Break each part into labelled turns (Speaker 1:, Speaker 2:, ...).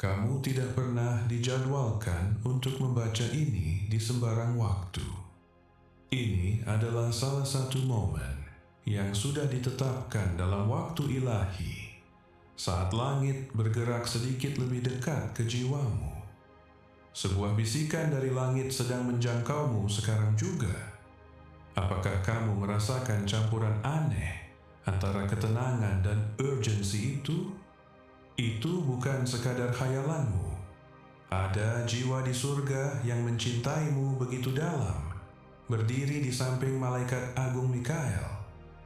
Speaker 1: Kamu tidak pernah dijadwalkan untuk membaca ini di sembarang waktu. Ini adalah salah satu momen yang sudah ditetapkan dalam waktu ilahi, saat langit bergerak sedikit lebih dekat ke jiwamu. Sebuah bisikan dari langit sedang menjangkaumu sekarang juga. Apakah kamu merasakan campuran aneh antara ketenangan dan urgensi itu? Itu bukan sekadar khayalanmu. Ada jiwa di surga yang mencintaimu begitu dalam, berdiri di samping malaikat agung Mikael,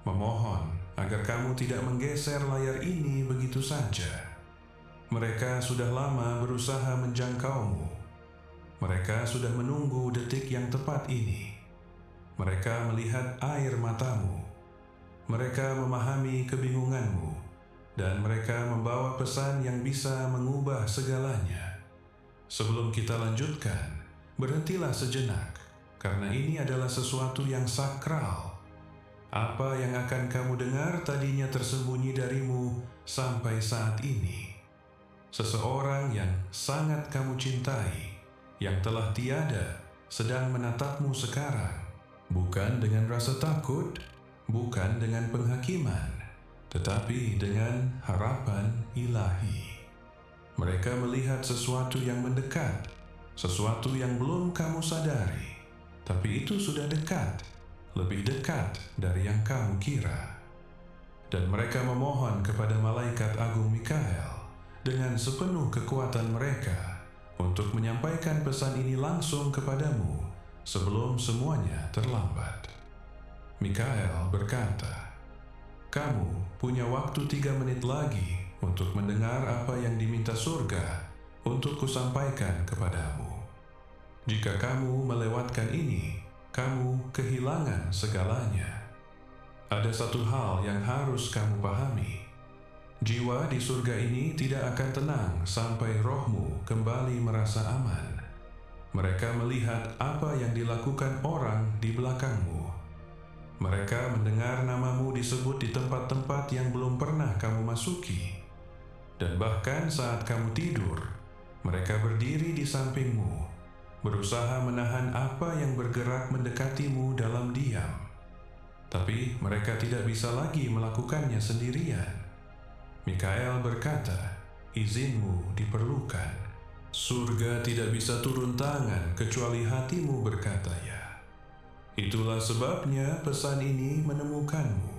Speaker 1: memohon agar kamu tidak menggeser layar ini begitu saja. Mereka sudah lama berusaha menjangkaumu. Mereka sudah menunggu detik yang tepat ini. Mereka melihat air matamu. Mereka memahami kebingunganmu. Dan mereka membawa pesan yang bisa mengubah segalanya. Sebelum kita lanjutkan, berhentilah sejenak, karena ini adalah sesuatu yang sakral. Apa yang akan kamu dengar tadinya tersembunyi darimu sampai saat ini. Seseorang yang sangat kamu cintai, yang telah tiada, sedang menatapmu sekarang, bukan dengan rasa takut, bukan dengan penghakiman, tetapi dengan harapan ilahi. Mereka melihat sesuatu yang mendekat, sesuatu yang belum kamu sadari, tapi itu sudah dekat, lebih dekat dari yang kamu kira. Dan mereka memohon kepada malaikat agung Mikael dengan sepenuh kekuatan mereka untuk menyampaikan pesan ini langsung kepadamu sebelum semuanya terlambat. Mikael berkata, "Kamu punya waktu 3 menit lagi untuk mendengar apa yang diminta surga untuk kusampaikan kepadamu. Jika kamu melewatkan ini, kamu kehilangan segalanya. Ada satu hal yang harus kamu pahami. Jiwa di surga ini tidak akan tenang sampai rohmu kembali merasa aman. Mereka melihat apa yang dilakukan orang di belakangmu. Mereka mendengar namamu disebut di tempat-tempat yang belum pernah kamu masuki. Dan bahkan saat kamu tidur, mereka berdiri di sampingmu, berusaha menahan apa yang bergerak mendekatimu dalam diam. Tapi mereka tidak bisa lagi melakukannya sendirian." Mikael berkata, "Izinmu diperlukan. Surga tidak bisa turun tangan kecuali hatimu berkata ya. Itulah sebabnya pesan ini menemukanmu.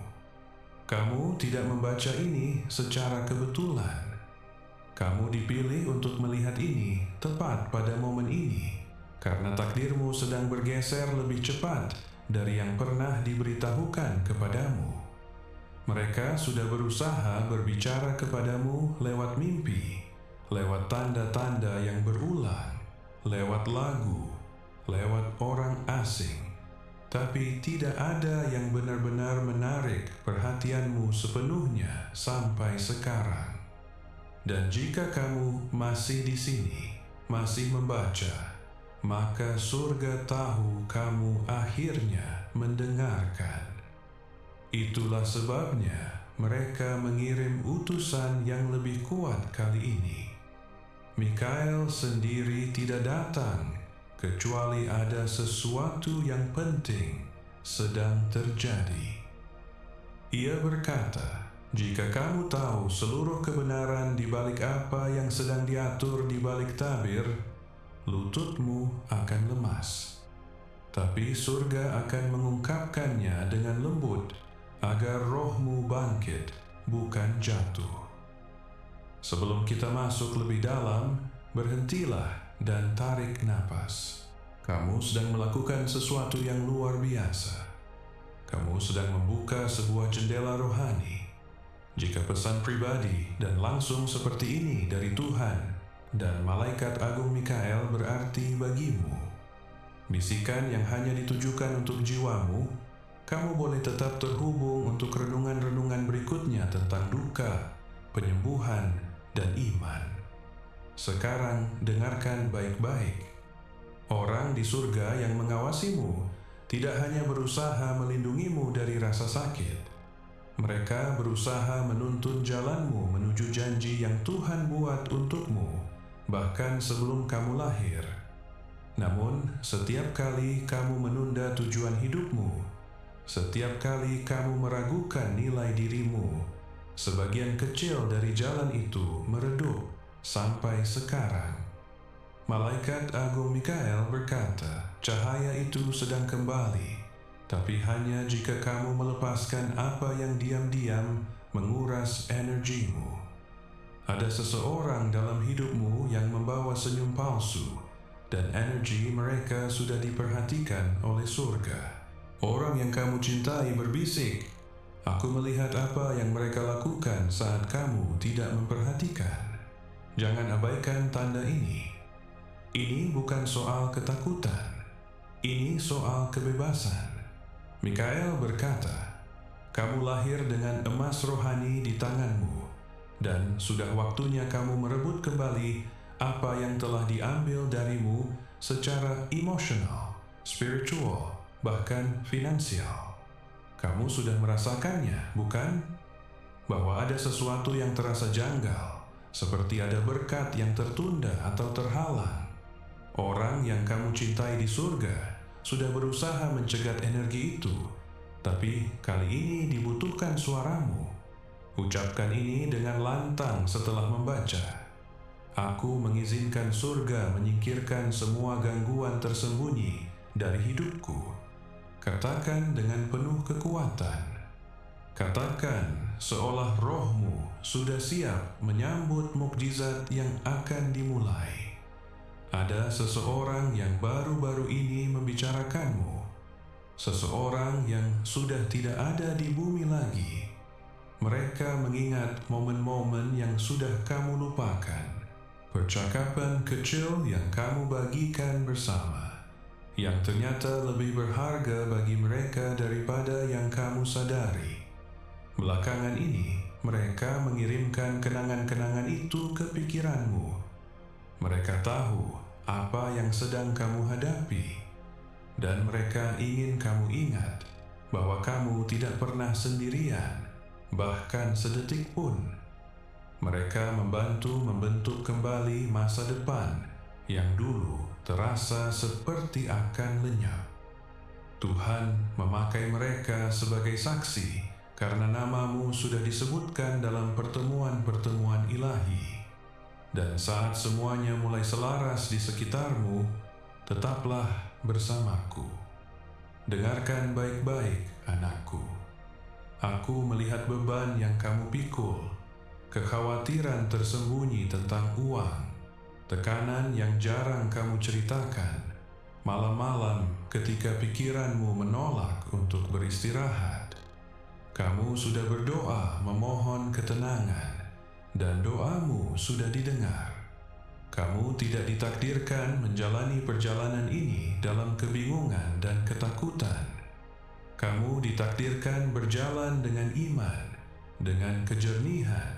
Speaker 1: Kamu tidak membaca ini secara kebetulan. Kamu dipilih untuk melihat ini tepat pada momen ini, karena takdirmu sedang bergeser lebih cepat dari yang pernah diberitahukan kepadamu. Mereka sudah berusaha berbicara kepadamu lewat mimpi, lewat tanda-tanda yang berulang, lewat lagu, lewat orang asing. Tapi tidak ada yang benar-benar menarik perhatianmu sepenuhnya sampai sekarang. Dan jika kamu masih di sini, masih membaca, maka surga tahu kamu akhirnya mendengarkan. Itulah sebabnya mereka mengirim utusan yang lebih kuat kali ini. Mikael sendiri tidak datang, kecuali ada sesuatu yang penting sedang terjadi. Ia berkata, "Jika kamu tahu seluruh kebenaran di balik apa yang sedang diatur di balik tabir, lututmu akan lemas. Tapi surga akan mengungkapkannya dengan lembut, agar rohmu bangkit, bukan jatuh." Sebelum kita masuk lebih dalam, berhentilah dan tarik napas. Kamu sedang melakukan sesuatu yang luar biasa. Kamu sedang membuka sebuah jendela rohani. Jika pesan pribadi dan langsung seperti ini dari Tuhan dan malaikat agung Mikael berarti bagimu, bisikan yang hanya ditujukan untuk jiwamu, kamu boleh tetap terhubung untuk renungan-renungan berikutnya tentang duka, penyembuhan, dan iman. Sekarang dengarkan baik-baik. Orang di surga yang mengawasimu tidak hanya berusaha melindungimu dari rasa sakit. Mereka berusaha menuntun jalanmu menuju janji yang Tuhan buat untukmu bahkan sebelum kamu lahir. Namun, setiap kali kamu menunda tujuan hidupmu, setiap kali kamu meragukan nilai dirimu, sebagian kecil dari jalan itu meredup sampai sekarang. Malaikat Agung Mikael berkata, cahaya itu sedang kembali, tapi hanya jika kamu melepaskan apa yang diam-diam menguras energimu. Ada seseorang dalam hidupmu yang membawa senyum palsu, dan energi mereka sudah diperhatikan oleh surga. Orang yang kamu cintai berbisik, aku melihat apa yang mereka lakukan saat kamu tidak memperhatikan. Jangan abaikan tanda ini. Ini bukan soal ketakutan, ini soal kebebasan. Mikael berkata, kamu lahir dengan emas rohani di tanganmu, dan sudah waktunya kamu merebut kembali apa yang telah diambil darimu secara emosional, spiritual, bahkan finansial. Kamu sudah merasakannya, bukan? Bahwa ada sesuatu yang terasa janggal, seperti ada berkat yang tertunda atau terhalang. Orang yang kamu cintai di surga sudah berusaha mencegat energi itu, tapi kali ini dibutuhkan suaramu. Ucapkan ini dengan lantang setelah membaca. Aku mengizinkan surga menyingkirkan semua gangguan tersembunyi dari hidupku. Katakan dengan penuh kekuatan. Katakan seolah rohmu sudah siap menyambut mukjizat yang akan dimulai. Ada seseorang yang baru-baru ini membicarakanmu. Seseorang yang sudah tidak ada di bumi lagi. Mereka mengingat momen-momen yang sudah kamu lupakan. Percakapan kecil yang kamu bagikan bersama, yang ternyata lebih berharga bagi mereka daripada yang kamu sadari. Belakangan ini, mereka mengirimkan kenangan-kenangan itu ke pikiranmu. Mereka tahu apa yang sedang kamu hadapi, dan mereka ingin kamu ingat bahwa kamu tidak pernah sendirian, bahkan sedetik pun. Mereka membantu membentuk kembali masa depan yang dulu terasa seperti akan lenyap. Tuhan memakai mereka sebagai saksi karena namamu sudah disebutkan dalam pertemuan-pertemuan ilahi. Dan saat semuanya mulai selaras di sekitarmu, tetaplah bersamaku. Dengarkan baik-baik, anakku. Aku melihat beban yang kamu pikul, kekhawatiran tersembunyi tentang uang, tekanan yang jarang kamu ceritakan, malam-malam ketika pikiranmu menolak untuk beristirahat. Kamu sudah berdoa memohon ketenangan, dan doamu sudah didengar. Kamu tidak ditakdirkan menjalani perjalanan ini dalam kebingungan dan ketakutan. Kamu ditakdirkan berjalan dengan iman, dengan kejernihan,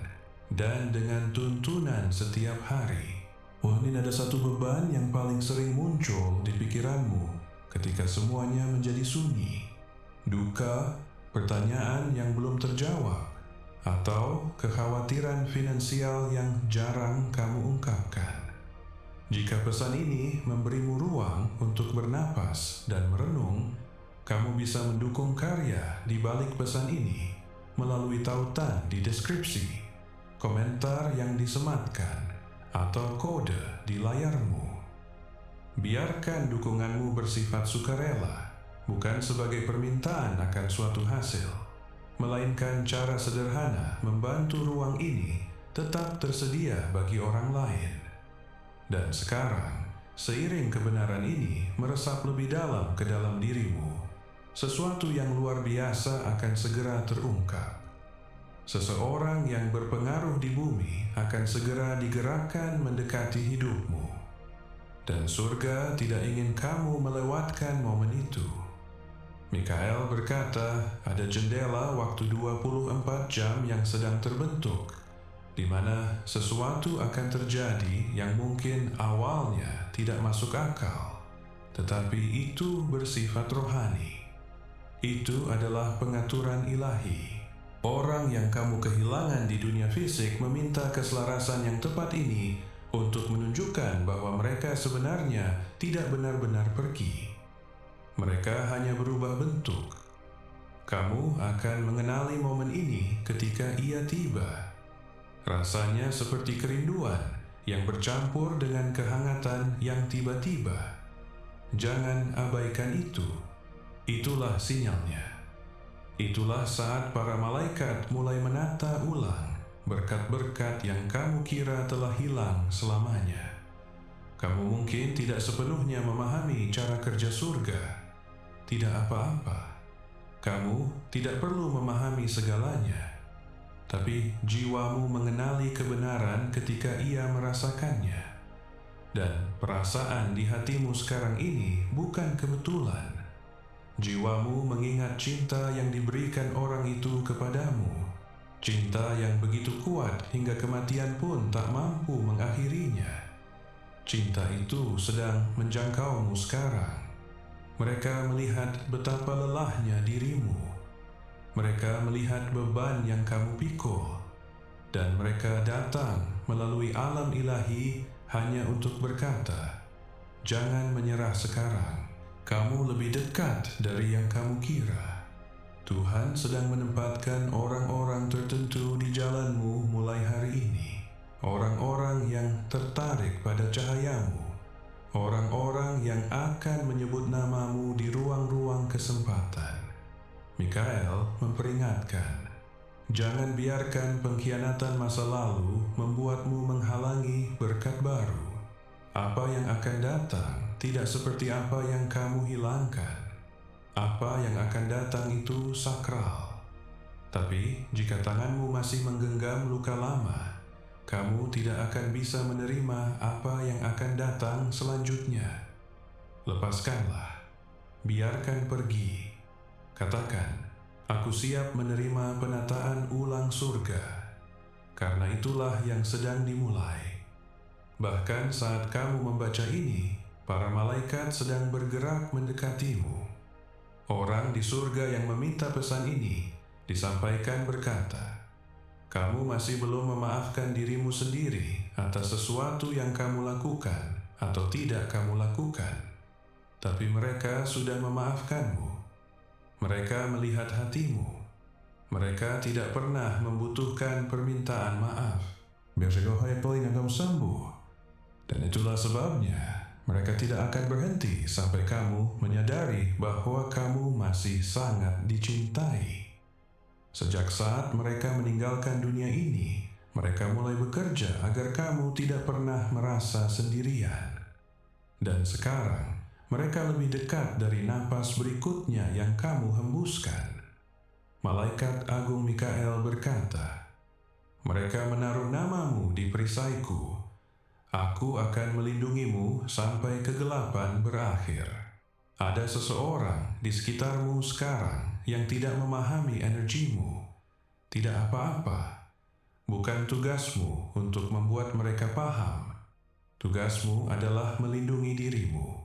Speaker 1: dan dengan tuntunan setiap hari. Mungkin ada satu beban yang paling sering muncul di pikiranmu ketika semuanya menjadi sunyi. Duka, pertanyaan yang belum terjawab, atau kekhawatiran finansial yang jarang kamu ungkapkan. Jika pesan ini memberimu ruang untuk bernapas dan merenung, kamu bisa mendukung karya di balik pesan ini melalui tautan di deskripsi, komentar yang disematkan, atau kode di layarmu. Biarkan dukunganmu bersifat sukarela, bukan sebagai permintaan akan suatu hasil, melainkan cara sederhana membantu ruang ini tetap tersedia bagi orang lain. Dan sekarang, seiring kebenaran ini meresap lebih dalam ke dalam dirimu, sesuatu yang luar biasa akan segera terungkap. Seseorang yang berpengaruh di bumi akan segera digerakkan mendekati hidupmu. Dan surga tidak ingin kamu melewatkan momen itu. Mikael berkata, ada jendela waktu 24 jam yang sedang terbentuk, di mana sesuatu akan terjadi yang mungkin awalnya tidak masuk akal, tetapi itu bersifat rohani. Itu adalah pengaturan ilahi. Orang yang kamu kehilangan di dunia fisik meminta keselarasan yang tepat ini untuk menunjukkan bahwa mereka sebenarnya tidak benar-benar pergi. Mereka hanya berubah bentuk. Kamu akan mengenali momen ini ketika ia tiba. Rasanya seperti kerinduan yang bercampur dengan kehangatan yang tiba-tiba. Jangan abaikan itu. Itulah sinyalnya. Itulah saat para malaikat mulai menata ulang berkat-berkat yang kamu kira telah hilang selamanya. Kamu mungkin tidak sepenuhnya memahami cara kerja surga. Tidak apa-apa. Kamu tidak perlu memahami segalanya. Tapi jiwamu mengenali kebenaran ketika ia merasakannya. Dan perasaan di hatimu sekarang ini bukan kebetulan. Jiwamu mengingat cinta yang diberikan orang itu kepadamu. Cinta yang begitu kuat hingga kematian pun tak mampu mengakhirinya. Cinta itu sedang menjangkaumu sekarang. Mereka melihat betapa lelahnya dirimu. Mereka melihat beban yang kamu pikul. Dan mereka datang melalui alam ilahi hanya untuk berkata, "Jangan menyerah sekarang. Kamu lebih dekat dari yang kamu kira." Tuhan sedang menempatkan orang-orang tertentu di jalanmu mulai hari ini. Orang-orang yang tertarik pada cahayamu. Orang-orang yang akan menyebut namamu di ruang-ruang kesempatan. Mikael memperingatkan, jangan biarkan pengkhianatan masa lalu membuatmu menghalangi berkat baru. Apa yang akan datang tidak seperti apa yang kamu hilangkan. Apa yang akan datang itu sakral. Tapi jika tanganmu masih menggenggam luka lama, kamu tidak akan bisa menerima apa yang akan datang selanjutnya. Lepaskanlah. Biarkan pergi. Katakan, aku siap menerima penataan ulang surga. Karena itulah yang sedang dimulai. Bahkan saat kamu membaca ini, para malaikat sedang bergerak mendekatimu. Orang di surga yang meminta pesan ini disampaikan berkata, kamu masih belum memaafkan dirimu sendiri atas sesuatu yang kamu lakukan atau tidak kamu lakukan. Tapi mereka sudah memaafkanmu. Mereka melihat hatimu. Mereka tidak pernah membutuhkan permintaan maaf. Bersegohai paling kamu sembuh. Dan itulah sebabnya mereka tidak akan berhenti sampai kamu menyadari bahwa kamu masih sangat dicintai. Sejak saat mereka meninggalkan dunia ini, mereka mulai bekerja agar kamu tidak pernah merasa sendirian. Dan sekarang, mereka lebih dekat dari napas berikutnya yang kamu hembuskan. Malaikat Agung Mikael berkata, mereka menaruh namamu di perisaiku. Aku akan melindungimu sampai kegelapan berakhir. Ada seseorang di sekitarmu sekarang yang tidak memahami energimu. Tidak apa-apa. Bukan tugasmu untuk membuat mereka paham. Tugasmu adalah melindungi dirimu.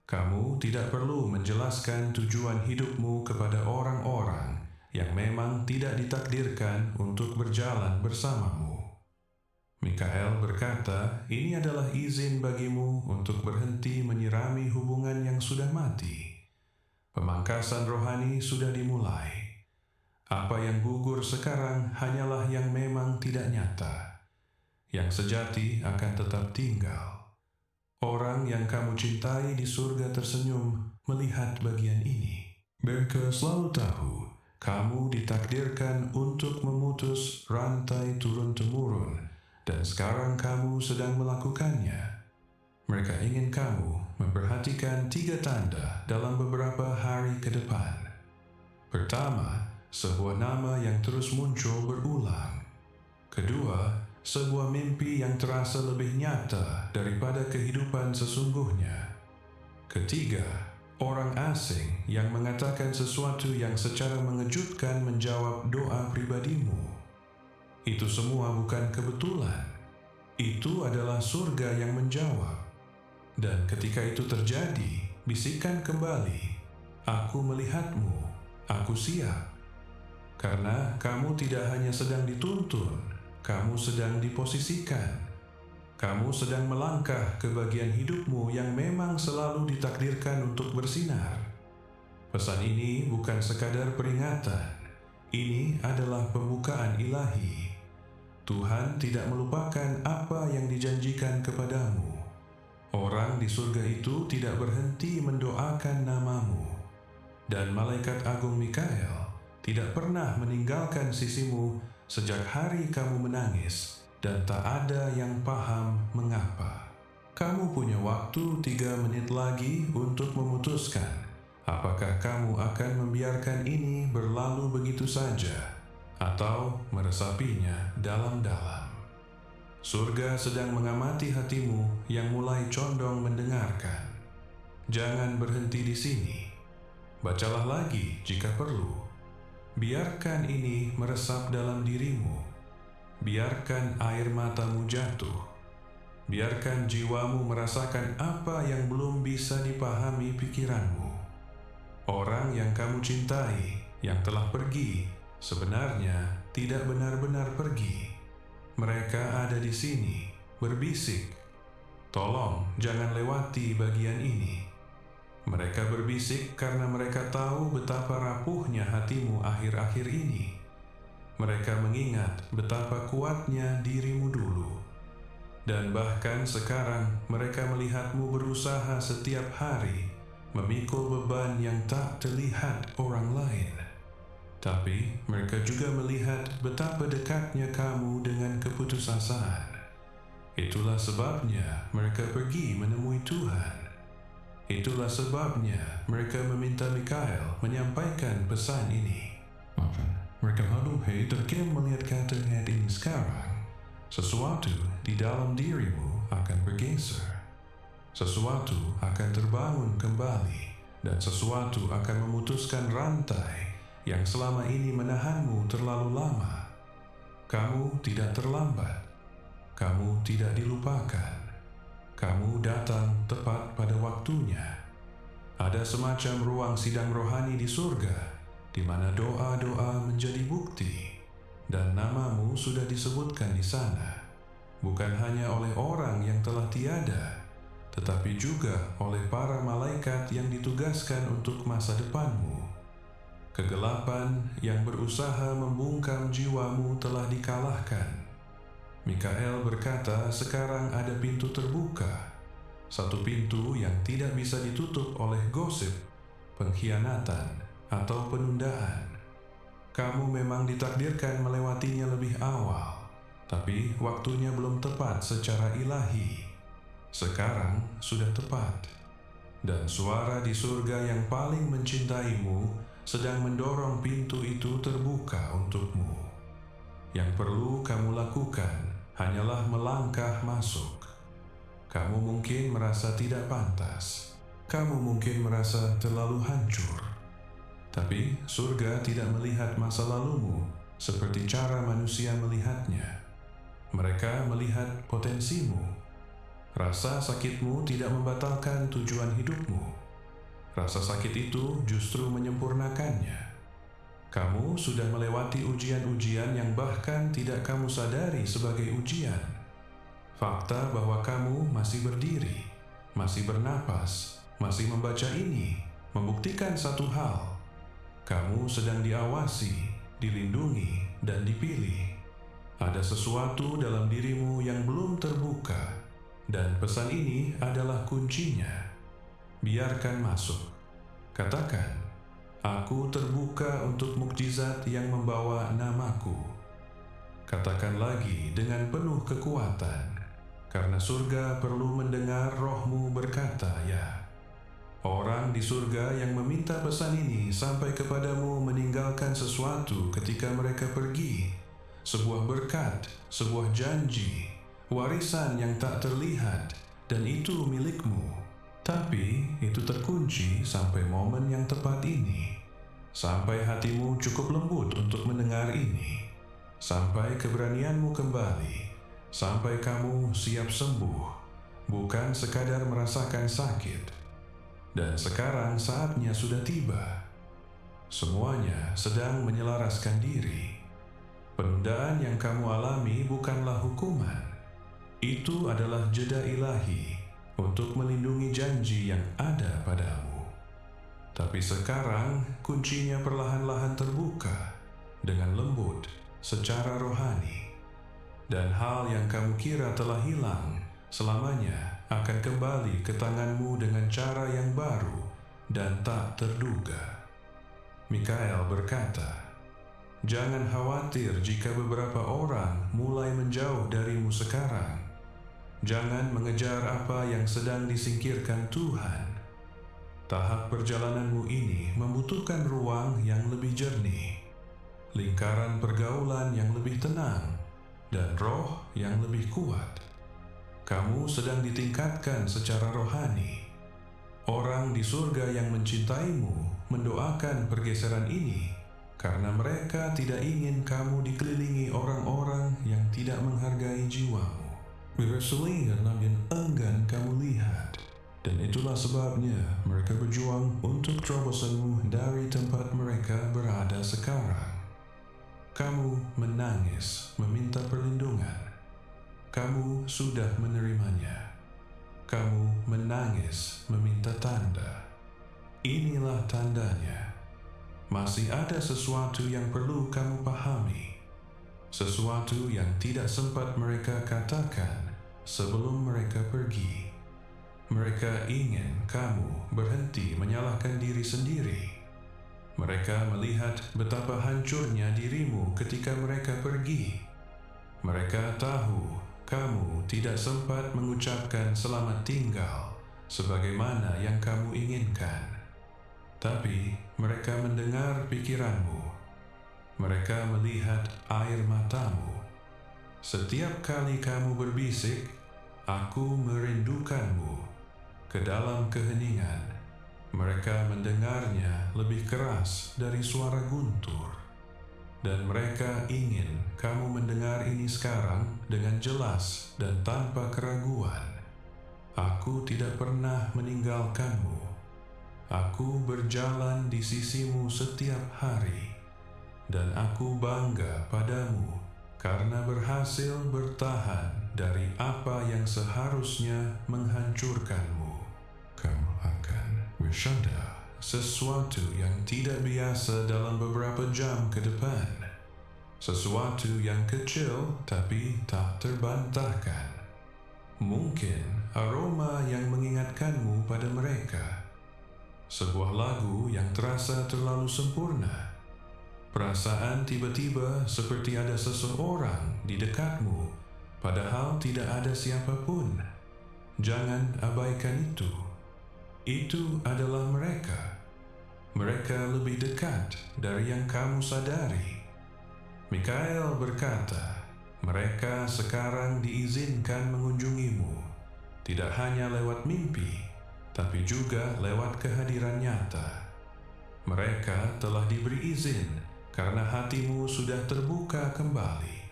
Speaker 1: Kamu tidak perlu menjelaskan tujuan hidupmu kepada orang-orang yang memang tidak ditakdirkan untuk berjalan bersamamu. Mikael berkata, ini adalah izin bagimu untuk berhenti menyirami hubungan yang sudah mati. Pemangkasan rohani sudah dimulai. Apa yang gugur sekarang hanyalah yang memang tidak nyata. Yang sejati akan tetap tinggal. Orang yang kamu cintai di surga tersenyum melihat bagian ini. Mereka selalu tahu, kamu ditakdirkan untuk memutus rantai turun-temurun. Dan sekarang kamu sedang melakukannya. Mereka ingin kamu memperhatikan 3 tanda dalam beberapa hari ke depan. Pertama, sebuah nama yang terus muncul berulang. Kedua, sebuah mimpi yang terasa lebih nyata daripada kehidupan sesungguhnya. Ketiga, orang asing yang mengatakan sesuatu yang secara mengejutkan menjawab doa pribadimu. Itu semua bukan kebetulan. Itu adalah surga yang menjawab. Dan ketika itu terjadi, bisikan kembali, aku melihatmu, aku siap. Karena kamu tidak hanya sedang dituntun, kamu sedang diposisikan. Kamu sedang melangkah ke bagian hidupmu yang memang selalu ditakdirkan untuk bersinar. Pesan ini bukan sekadar peringatan. Ini adalah pembukaan ilahi. Tuhan tidak melupakan apa yang dijanjikan kepadamu. Orang di surga itu tidak berhenti mendoakan namamu. Dan malaikat agung Mikael tidak pernah meninggalkan sisimu sejak hari kamu menangis, dan tak ada yang paham mengapa. Kamu punya waktu 3 menit lagi untuk memutuskan apakah kamu akan membiarkan ini berlalu begitu saja atau meresapinya dalam-dalam. Surga sedang mengamati hatimu yang mulai condong mendengarkan. Jangan berhenti di sini. Bacalah lagi jika perlu. Biarkan ini meresap dalam dirimu. Biarkan air matamu jatuh. Biarkan jiwamu merasakan apa yang belum bisa dipahami pikiranmu. Orang yang kamu cintai, yang telah pergi, sebenarnya tidak benar-benar pergi. Mereka ada di sini, berbisik. Tolong jangan lewati bagian ini. Mereka berbisik karena mereka tahu betapa rapuhnya hatimu akhir-akhir ini. Mereka mengingat betapa kuatnya dirimu dulu. Dan bahkan sekarang mereka melihatmu berusaha setiap hari memikul beban yang tak terlihat orang lain. Tapi mereka juga melihat betapa dekatnya kamu dengan keputusasaan. Itulah sebabnya mereka pergi menemui Tuhan. Itulah sebabnya mereka meminta Mikael menyampaikan pesan ini. Mereka lalu terkiam melihat kata ini sekarang. Sesuatu di dalam dirimu akan bergeser. Sesuatu akan terbangun kembali, dan sesuatu akan memutuskan rantai yang selama ini menahanmu terlalu lama. Kamu tidak terlambat. Kamu tidak dilupakan. Kamu datang tepat pada waktunya. Ada semacam ruang sidang rohani di surga, di mana doa-doa menjadi bukti, dan namamu sudah disebutkan di sana, bukan hanya oleh orang yang telah tiada, tetapi juga oleh para malaikat yang ditugaskan untuk masa depanmu. Kegelapan yang berusaha membungkam jiwamu telah dikalahkan. Mikael berkata, sekarang ada pintu terbuka. Satu pintu yang tidak bisa ditutup oleh gosip, pengkhianatan, atau penundaan. Kamu memang ditakdirkan melewatinya lebih awal, tapi waktunya belum tepat secara ilahi. Sekarang sudah tepat. Dan suara di surga yang paling mencintaimu sedang mendorong pintu itu terbuka untukmu. Yang perlu kamu lakukan hanyalah melangkah masuk. Kamu mungkin merasa tidak pantas. Kamu mungkin merasa terlalu hancur. Tapi surga tidak melihat masa lalumu seperti cara manusia melihatnya. Mereka melihat potensimu. Rasa sakitmu tidak membatalkan tujuan hidupmu. Rasa sakit itu justru menyempurnakannya. Kamu sudah melewati ujian-ujian yang bahkan tidak kamu sadari sebagai ujian. Fakta bahwa kamu masih berdiri, masih bernapas, masih membaca ini, membuktikan satu hal. Kamu sedang diawasi, dilindungi, dan dipilih. Ada sesuatu dalam dirimu yang belum terbuka, dan pesan ini adalah kuncinya. Biarkan masuk. Katakan, aku terbuka untuk mukjizat yang membawa namaku. Katakan lagi dengan penuh kekuatan, karena surga perlu mendengar rohmu berkata ya. Orang di surga yang meminta pesan ini sampai kepadamu meninggalkan sesuatu ketika mereka pergi. Sebuah berkat, sebuah janji, warisan yang tak terlihat, dan itu milikmu. Tapi itu terkunci sampai momen yang tepat ini. Sampai hatimu cukup lembut untuk mendengar ini. Sampai keberanianmu kembali. Sampai kamu siap sembuh, bukan sekadar merasakan sakit. Dan sekarang saatnya sudah tiba. Semuanya sedang menyelaraskan diri. Penundaan yang kamu alami bukanlah hukuman. Itu adalah jeda ilahi untuk melindungi janji yang ada padamu. Tapi sekarang kuncinya perlahan-lahan terbuka dengan lembut secara rohani. Dan hal yang kamu kira telah hilang selamanya akan kembali ke tanganmu dengan cara yang baru dan tak terduga. Mikael berkata, "Jangan khawatir jika beberapa orang mulai menjauh darimu sekarang. Jangan mengejar apa yang sedang disingkirkan Tuhan. Tahap perjalananmu ini membutuhkan ruang yang lebih jernih, lingkaran pergaulan yang lebih tenang, dan roh yang lebih kuat. Kamu sedang ditingkatkan secara rohani. Orang di surga yang mencintaimu mendoakan pergeseran ini karena mereka tidak ingin kamu dikelilingi orang-orang yang tidak menghargai jiwamu. Berselingan yang enggan kamu lihat, dan itulah sebabnya mereka berjuang untuk terobosanmu dari tempat mereka berada sekarang. Kamu menangis meminta perlindungan. Kamu sudah menerimanya. Kamu menangis meminta tanda. Inilah tandanya. Masih ada sesuatu yang perlu kamu pahami. Sesuatu yang tidak sempat mereka katakan sebelum mereka pergi. Mereka ingin kamu berhenti menyalahkan diri sendiri. Mereka melihat betapa hancurnya dirimu ketika mereka pergi. Mereka tahu kamu tidak sempat mengucapkan selamat tinggal sebagaimana yang kamu inginkan. Tapi mereka mendengar pikiranmu. Mereka melihat air matamu. Setiap kali kamu berbisik, "Aku merindukanmu," ke dalam keheningan, mereka mendengarnya lebih keras dari suara guntur. Dan mereka ingin kamu mendengar ini sekarang dengan jelas dan tanpa keraguan. "Aku tidak pernah meninggalkanmu. Aku berjalan di sisimu setiap hari. Dan aku bangga padamu karena berhasil bertahan dari apa yang seharusnya menghancurkanmu. Kamu akan bersandar sesuatu yang tidak biasa dalam beberapa jam ke depan. Sesuatu yang kecil tapi tak terbantahkan. Mungkin aroma yang mengingatkanmu pada mereka. Sebuah lagu yang terasa terlalu sempurna. Perasaan tiba-tiba seperti ada seseorang di dekatmu, padahal tidak ada siapapun. Jangan abaikan itu. Itu adalah mereka. Mereka lebih dekat dari yang kamu sadari. Mikael berkata, mereka sekarang diizinkan mengunjungimu, tidak hanya lewat mimpi, tapi juga lewat kehadiran nyata. Mereka telah diberi izin karena hatimu sudah terbuka kembali.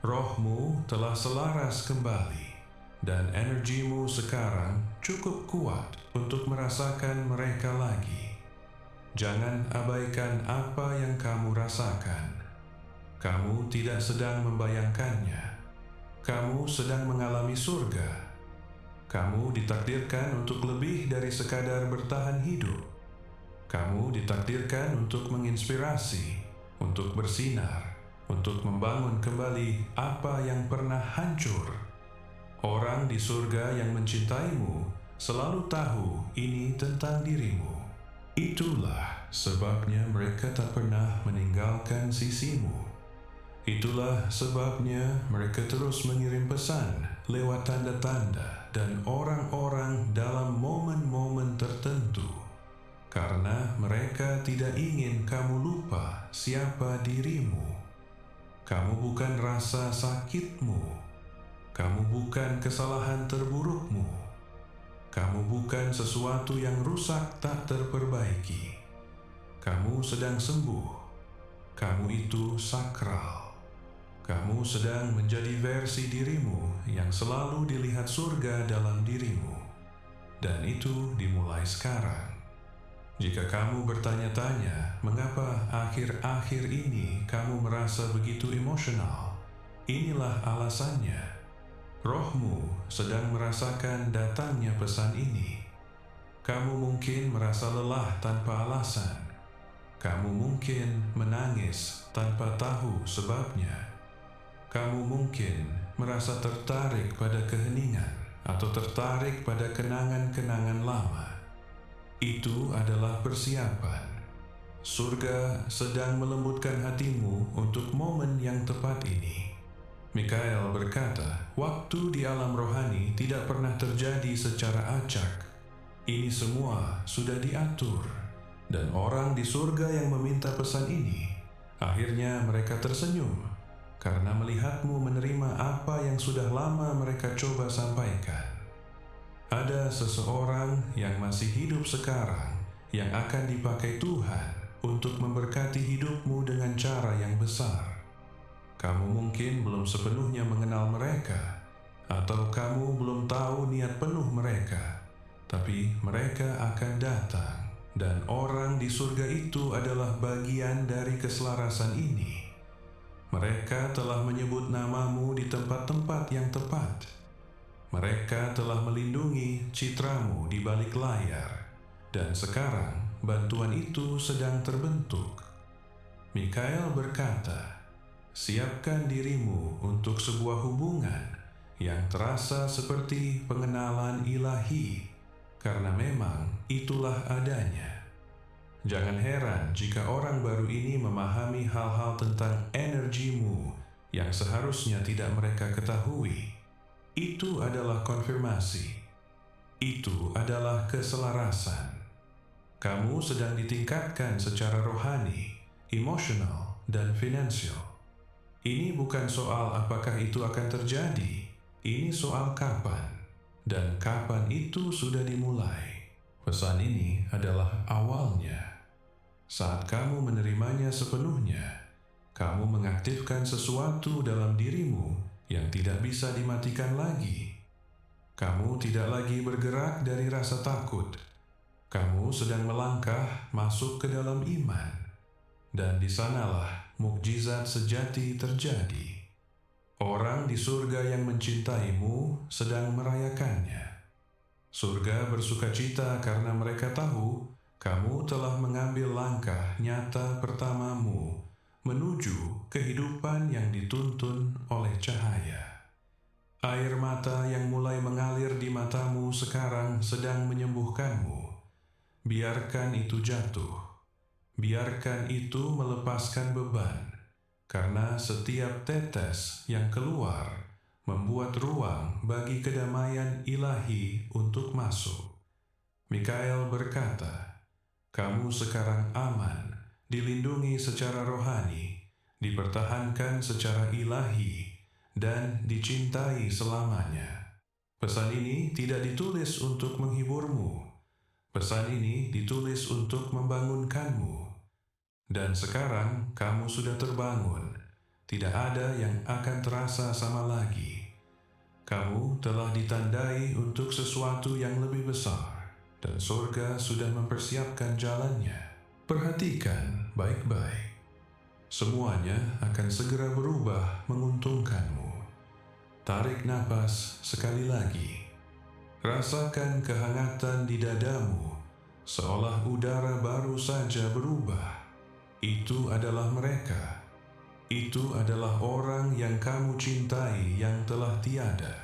Speaker 1: Rohmu telah selaras kembali, dan energimu sekarang cukup kuat untuk merasakan mereka lagi. Jangan abaikan apa yang kamu rasakan. Kamu tidak sedang membayangkannya. Kamu sedang mengalami surga. Kamu ditakdirkan untuk lebih dari sekadar bertahan hidup. Kamu ditakdirkan untuk menginspirasi, untuk bersinar, untuk membangun kembali apa yang pernah hancur. Orang di surga yang mencintaimu selalu tahu ini tentang dirimu. Itulah sebabnya mereka tak pernah meninggalkan sisimu. Itulah sebabnya mereka terus mengirim pesan lewat tanda-tanda dan orang-orang dalam momen-momen tertentu. Karena mereka tidak ingin kamu lupa siapa dirimu. Kamu bukan rasa sakitmu. Kamu bukan kesalahan terburukmu. Kamu bukan sesuatu yang rusak tak terperbaiki. Kamu sedang sembuh. Kamu itu sakral. Kamu sedang menjadi versi dirimu yang selalu dilihat surga dalam dirimu. Dan itu dimulai sekarang. Jika kamu bertanya-tanya mengapa akhir-akhir ini kamu merasa begitu emosional, inilah alasannya. Rohmu sedang merasakan datangnya pesan ini. Kamu mungkin merasa lelah tanpa alasan. Kamu mungkin menangis tanpa tahu sebabnya. Kamu mungkin merasa tertarik pada keheningan atau tertarik pada kenangan-kenangan lama. Itu adalah persiapan. Surga sedang melembutkan hatimu untuk momen yang tepat ini. Mikael berkata, waktu di alam rohani tidak pernah terjadi secara acak. Ini semua sudah diatur. Dan orang di surga yang meminta pesan ini, akhirnya mereka tersenyum karena melihatmu menerima apa yang sudah lama mereka coba sampaikan. Ada seseorang yang masih hidup sekarang yang akan dipakai Tuhan untuk memberkati hidupmu dengan cara yang besar. Kamu mungkin belum sepenuhnya mengenal mereka, atau kamu belum tahu niat penuh mereka, tapi mereka akan datang, dan orang di surga itu adalah bagian dari keselarasan ini. Mereka telah menyebut namamu di tempat-tempat yang tepat. Mereka telah melindungi citramu di balik layar, dan sekarang bantuan itu sedang terbentuk. Mikael berkata, siapkan dirimu untuk sebuah hubungan yang terasa seperti pengenalan ilahi, karena memang itulah adanya. Jangan heran jika orang baru ini memahami hal-hal tentang energimu yang seharusnya tidak mereka ketahui. Itu adalah konfirmasi. Itu adalah keselarasan. Kamu sedang ditingkatkan secara rohani, emosional, dan finansial. Ini bukan soal apakah itu akan terjadi, ini soal kapan, dan kapan itu sudah dimulai. Pesan ini adalah awalnya. Saat kamu menerimanya sepenuhnya, kamu mengaktifkan sesuatu dalam dirimu yang tidak bisa dimatikan lagi. Kamu tidak lagi bergerak dari rasa takut. Kamu sedang melangkah masuk ke dalam iman, dan di sanalah mukjizat sejati terjadi. Orang di surga yang mencintaimu sedang merayakannya. Surga bersukacita karena mereka tahu kamu telah mengambil langkah nyata pertamamu menuju kehidupan yang dituntun oleh cahaya. Air mata yang mulai mengalir di matamu sekarang sedang menyembuhkanmu. Biarkan itu jatuh. Biarkan itu melepaskan beban, karena setiap tetes yang keluar membuat ruang bagi kedamaian ilahi untuk masuk. Mikael berkata, kamu sekarang aman, dilindungi secara rohani, dipertahankan secara ilahi, dan dicintai selamanya. Pesan ini tidak ditulis untuk menghiburmu. Pesan ini ditulis untuk membangunkanmu. Dan sekarang kamu sudah terbangun. Tidak ada yang akan terasa sama lagi. Kamu telah ditandai untuk sesuatu yang lebih besar, dan surga sudah mempersiapkan jalannya. Perhatikan baik-baik. Semuanya akan segera berubah menguntungkanmu. Tarik napas sekali lagi. Rasakan kehangatan di dadamu, seolah udara baru saja berubah. Itu adalah mereka. Itu adalah orang yang kamu cintai yang telah tiada.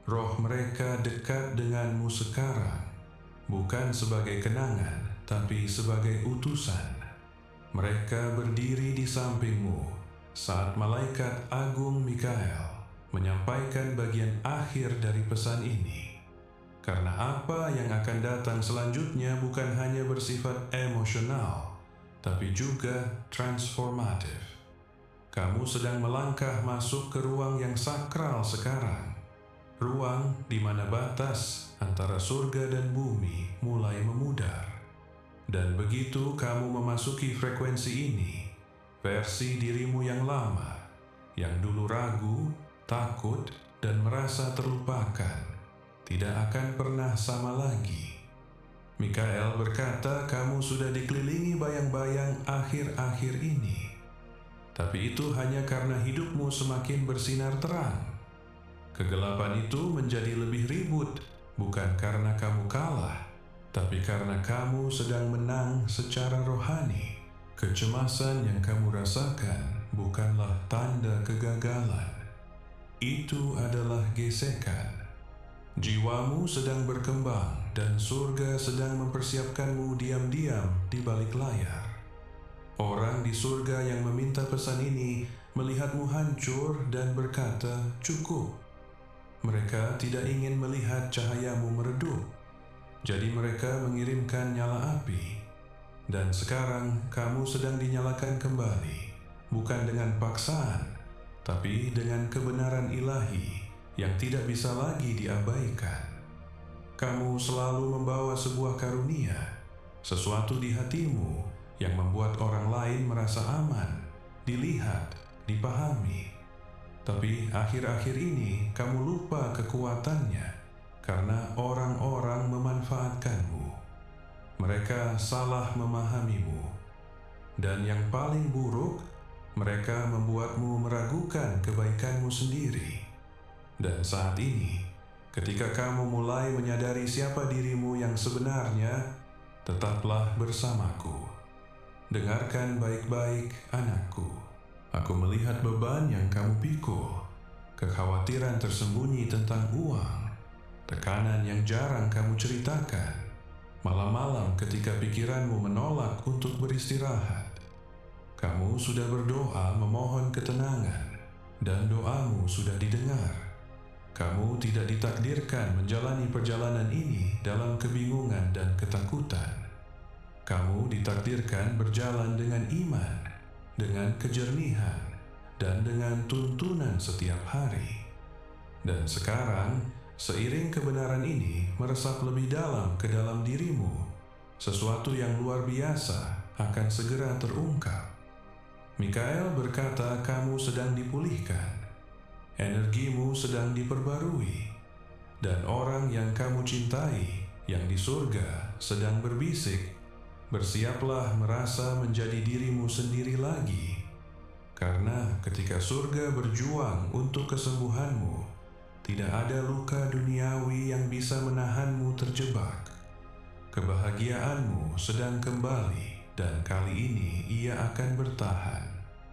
Speaker 1: Roh mereka dekat denganmu sekarang, bukan sebagai kenangan, tapi sebagai utusan. Mereka berdiri di sampingmu saat malaikat agung Mikael menyampaikan bagian akhir dari pesan ini. Karena apa yang akan datang selanjutnya bukan hanya bersifat emosional, tapi juga transformatif. Kamu sedang melangkah masuk ke ruang yang sakral sekarang. Ruang di mana batas antara surga dan bumi mulai memudar. Dan begitu kamu memasuki frekuensi ini, versi dirimu yang lama, yang dulu ragu, takut, dan merasa terlupakan, tidak akan pernah sama lagi. Mikael berkata kamu sudah dikelilingi bayang-bayang akhir-akhir ini. Tapi itu hanya karena hidupmu semakin bersinar terang. Kegelapan itu menjadi lebih ribut, bukan karena kamu kalah, tapi karena kamu sedang menang secara rohani. Kecemasan yang kamu rasakan bukanlah tanda kegagalan. Itu adalah gesekan. Jiwamu sedang berkembang dan surga sedang mempersiapkanmu diam-diam di balik layar. Orang di surga yang meminta pesan ini melihatmu hancur dan berkata, "Cukup." Mereka tidak ingin melihat cahayamu meredup. Jadi mereka mengirimkan nyala api. Dan sekarang kamu sedang dinyalakan kembali, bukan dengan paksaan, tapi dengan kebenaran ilahi yang tidak bisa lagi diabaikan. Kamu selalu membawa sebuah karunia, sesuatu di hatimu yang membuat orang lain merasa aman, dilihat, dipahami. Tapi akhir-akhir ini kamu lupa kekuatannya karena orang-orang memanfaatkanmu. Mereka salah memahamimu. Dan yang paling buruk, mereka membuatmu meragukan kebaikanmu sendiri. Dan saat ini, ketika kamu mulai menyadari siapa dirimu yang sebenarnya, tetaplah bersamaku. Dengarkan baik-baik, anakku. Aku melihat beban yang kamu pikul, kekhawatiran tersembunyi tentang uang, tekanan yang jarang kamu ceritakan, malam-malam ketika pikiranmu menolak untuk beristirahat. Kamu sudah berdoa memohon ketenangan, dan doamu sudah didengar. Kamu tidak ditakdirkan menjalani perjalanan ini dalam kebingungan dan ketakutan. Kamu ditakdirkan berjalan dengan iman, dengan kejernihan, dan dengan tuntunan setiap hari. Dan sekarang, seiring kebenaran ini meresap lebih dalam ke dalam dirimu, sesuatu yang luar biasa akan segera terungkap. Mikael berkata kamu sedang dipulihkan. Energimu sedang diperbarui, dan orang yang kamu cintai yang di surga sedang berbisik, "Bersiaplah merasa menjadi dirimu sendiri lagi." Karena ketika surga berjuang untuk kesembuhanmu, tidak ada luka duniawi yang bisa menahanmu terjebak. Kebahagiaanmu sedang kembali, dan kali ini ia akan bertahan.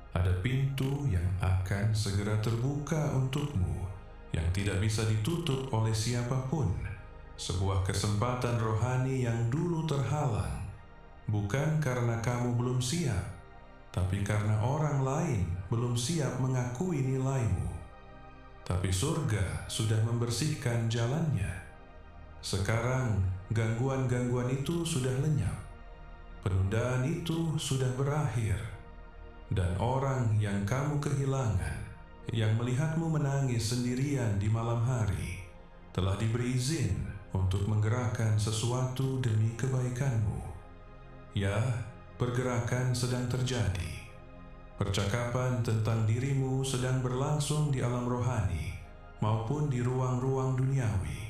Speaker 1: Ada pintu yang akan segera terbuka untukmu, yang tidak bisa ditutup oleh siapapun. Sebuah kesempatan rohani yang dulu terhalang, bukan karena kamu belum siap, tapi karena orang lain belum siap mengakui nilaimu. Tapi surga sudah membersihkan jalannya. Sekarang gangguan-gangguan itu sudah lenyap. Penundaan itu sudah berakhir. Dan orang yang kamu kehilangan, yang melihatmu menangis sendirian di malam hari, telah diberi izin untuk menggerakkan sesuatu demi kebaikanmu. Ya, pergerakan sedang terjadi. Percakapan tentang dirimu sedang berlangsung di alam rohani maupun di ruang-ruang duniawi.